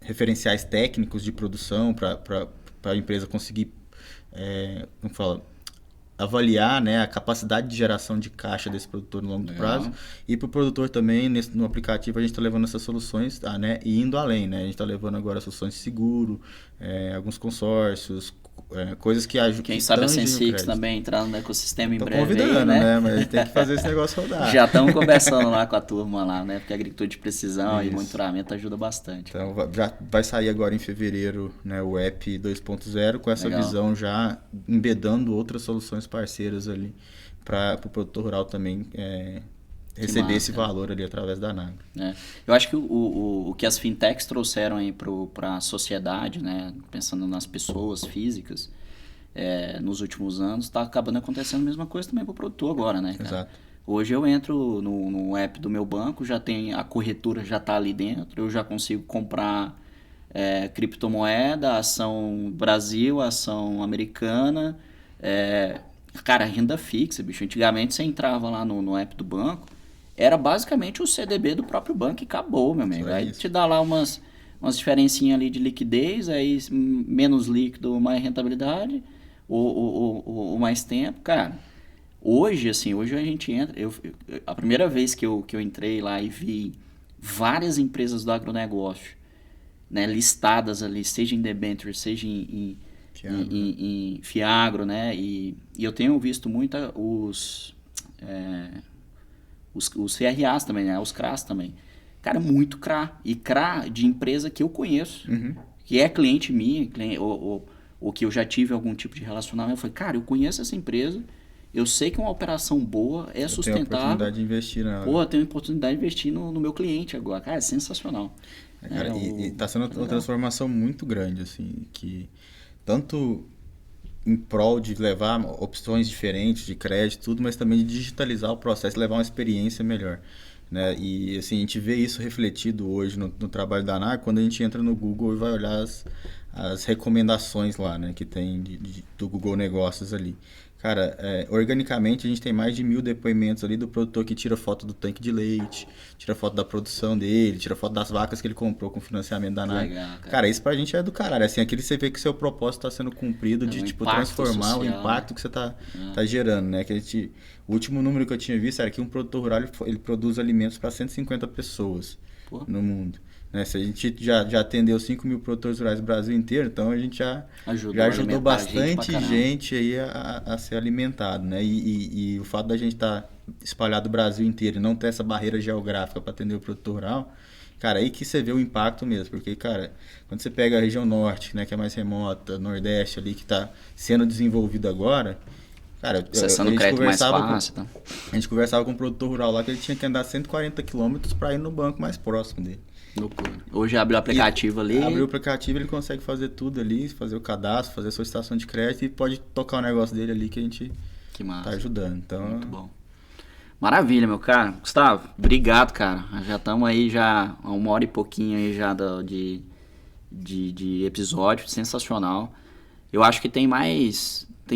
referenciais técnicos de produção para a empresa conseguir avaliar, né, a capacidade de geração de caixa desse produtor no longo prazo. E para o produtor também, no aplicativo, a gente está levando essas soluções, né, e indo além. Né? A gente está levando agora soluções de seguro, alguns consórcios, coisas que ajudam. Quem sabe a Sensix também entrando no ecossistema em breve. Convidando, aí, né? Mas tem que fazer esse negócio rodar. Já estamos conversando lá com a turma lá, né? Porque a agricultura de precisão e monitoramento ajuda bastante. Então já vai sair agora em fevereiro, né, o app 2.0 com essa visão já embedando outras soluções parceiras ali para o produtor rural também receber esse valor ali através da Anagro. Eu acho que o que as fintechs trouxeram aí para a sociedade, né, pensando nas pessoas físicas, nos últimos anos, está acabando acontecendo a mesma coisa também para o produtor agora, né, cara? Exato. Hoje eu entro no app do meu banco, já tem a corretora, já está ali dentro, eu já consigo comprar criptomoeda, ação Brasil, ação americana, cara, renda fixa, bicho. Antigamente você entrava lá no app do banco, era basicamente o CDB do próprio banco e acabou, meu amigo. Aí te dá lá umas diferencinhas ali de liquidez, aí menos líquido, mais rentabilidade, ou mais tempo, cara. Hoje a gente entra... a primeira vez que eu entrei lá e vi várias empresas do agronegócio, né, listadas ali, seja em debênture, seja em Fiagro, né? E eu tenho visto muito os CRAs também, né? Os CRAs também. Cara, muito CRA. E CRA de empresa que eu conheço, que é cliente minha, ou que eu já tive algum tipo de relacionamento. Eu falei, cara, eu conheço essa empresa, eu sei que é uma operação boa, é sustentável. Tenho a oportunidade de investir nela. Pô, eu tenho a oportunidade de investir no meu cliente agora. Cara, é sensacional. Cara, e tá sendo uma transformação muito grande, assim, que tanto em prol de levar opções diferentes de crédito, tudo, mas também de digitalizar o processo, levar uma experiência melhor. Né? E assim, a gente vê isso refletido hoje no trabalho da ANAC, quando a gente entra no Google e vai olhar as recomendações lá, né, que tem do Google Negócios ali. Cara, organicamente a gente tem mais de 1.000 depoimentos ali do produtor que tira foto do tanque de leite, tira foto da produção dele, tira foto das vacas que ele comprou com financiamento da ANAC. Legal, cara, isso pra gente é do caralho. Assim, aquele você vê que o seu propósito está sendo cumprido de tipo transformar social, o impacto, né, que você tá gerando, né? Que o último número que eu tinha visto era que um produtor rural ele produz alimentos para 150 pessoas no mundo. Né? Se a gente já atendeu 5.000 produtores rurais do Brasil inteiro, então a gente já ajudou bastante gente aí a ser alimentado. Né? E o fato da gente estar espalhado o Brasil inteiro e não ter essa barreira geográfica para atender o produtor rural, cara, aí que você vê o impacto mesmo. Porque, cara, quando você pega a região norte, né, que é mais remota, nordeste ali, que está sendo desenvolvido agora... Cara, a gente conversava com um produtor rural lá que ele tinha que andar 140 quilômetros para ir no banco mais próximo dele. Hoje abriu o aplicativo ali. Abriu o aplicativo, ele consegue fazer tudo ali, fazer o cadastro, fazer a solicitação de crédito e pode tocar o negócio dele ali que a gente tá ajudando. Então, muito bom. Maravilha, meu cara. Gustavo, obrigado, cara. Já estamos aí já há 1 hora e pouquinho aí já de episódio, sensacional. Eu acho que tem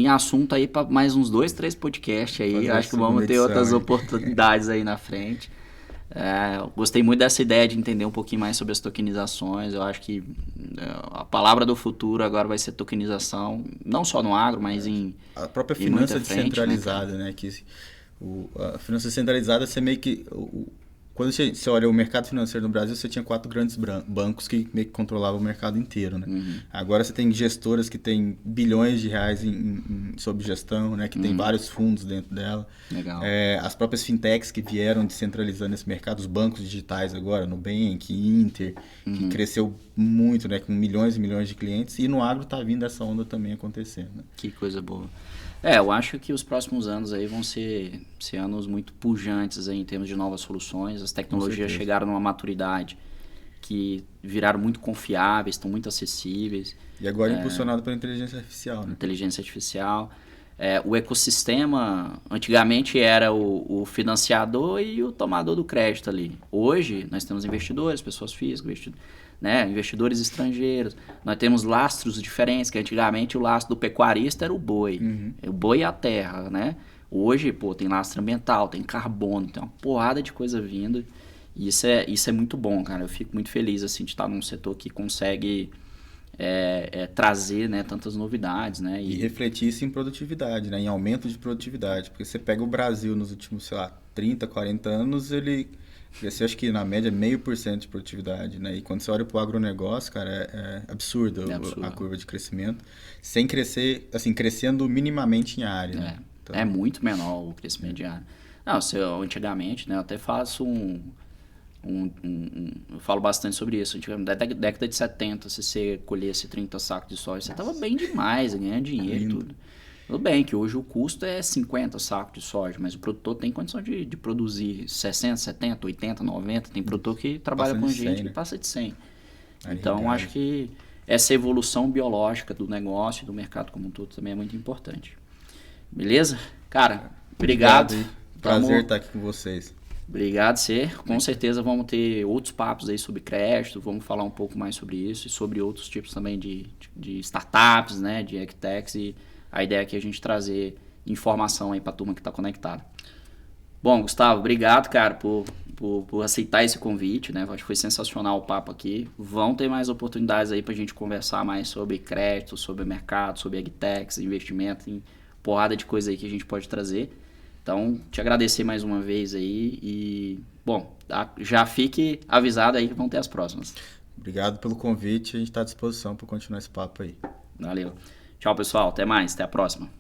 assunto aí para mais uns 2, 3 podcasts aí. Eu acho que vamos ter outras oportunidades aí na frente. Gostei muito dessa ideia de entender um pouquinho mais sobre as tokenizações. Eu acho que a palavra do futuro agora vai ser tokenização, não só no agro, mas a própria finança descentralizada, né? Que a finança descentralizada, você meio que... Quando você olha o mercado financeiro no Brasil, você tinha 4 grandes bancos que meio que controlavam o mercado inteiro, né? Agora você tem gestoras que têm bilhões de reais sob gestão, né? Que tem vários fundos dentro dela. Legal. As próprias fintechs que vieram descentralizando esse mercado, os bancos digitais agora, Nubank, Inter, que cresceu muito, né? Com milhões e milhões de clientes. E no agro tá vindo essa onda também acontecendo. Né? Que coisa boa. Eu acho que os próximos anos aí vão ser anos muito pujantes aí em termos de novas soluções. As tecnologias chegaram numa maturidade que viraram muito confiáveis, estão muito acessíveis. E agora impulsionado pela inteligência artificial. Né? Inteligência artificial. O ecossistema, antigamente era o financiador e o tomador do crédito ali. Hoje, nós temos investidores, pessoas físicas, investidores estrangeiros. Nós temos lastros diferentes, que antigamente o lastro do pecuarista era o boi. O boi e a terra, né? Hoje, tem lastro ambiental, tem carbono, tem uma porrada de coisa vindo. E isso é muito bom, cara. Eu fico muito feliz assim, de estar num setor que consegue trazer, né, tantas novidades, né? E refletir isso em produtividade, né? Em aumento de produtividade. Porque você pega o Brasil nos últimos, 30, 40 anos, ele cresceu, acho que na média 0,5% de produtividade, né? E quando você olha para o agronegócio, cara, é absurdo a curva de crescimento. Sem crescer, assim, crescendo minimamente em área. Né? Então, é muito menor o crescimento de área. Não, antigamente, né? Eu até faço eu falo bastante sobre isso. Antigamente, na década de 70, se você colhesse 30 sacos de soja, você estava bem demais, ganhando dinheiro e tudo. Tudo bem que hoje o custo é 50 sacos de soja, mas o produtor tem condição de produzir 60, 70, 80, 90. Tem produtor que trabalha com gente que passa de 100. Então, acho que essa evolução biológica do negócio e do mercado como um todo também é muito importante. Beleza? Cara, obrigado. Prazer estar aqui com vocês. Obrigado, Ser. Com certeza vamos ter outros papos aí sobre crédito, vamos falar um pouco mais sobre isso e sobre outros tipos também de startups, né, de agtechs, e a ideia aqui é a gente trazer informação aí para a turma que está conectada. Bom, Gustavo, obrigado, cara, por aceitar esse convite, né? Acho que foi sensacional o papo aqui. Vão ter mais oportunidades aí para a gente conversar mais sobre crédito, sobre mercado, sobre agtechs, investimento, em porrada de coisa aí que a gente pode trazer. Então, te agradecer mais uma vez aí e, bom, já fique avisado aí que vão ter as próximas. Obrigado pelo convite, a gente está à disposição para continuar esse papo aí. Valeu. Tchau, pessoal. Até mais. Até a próxima.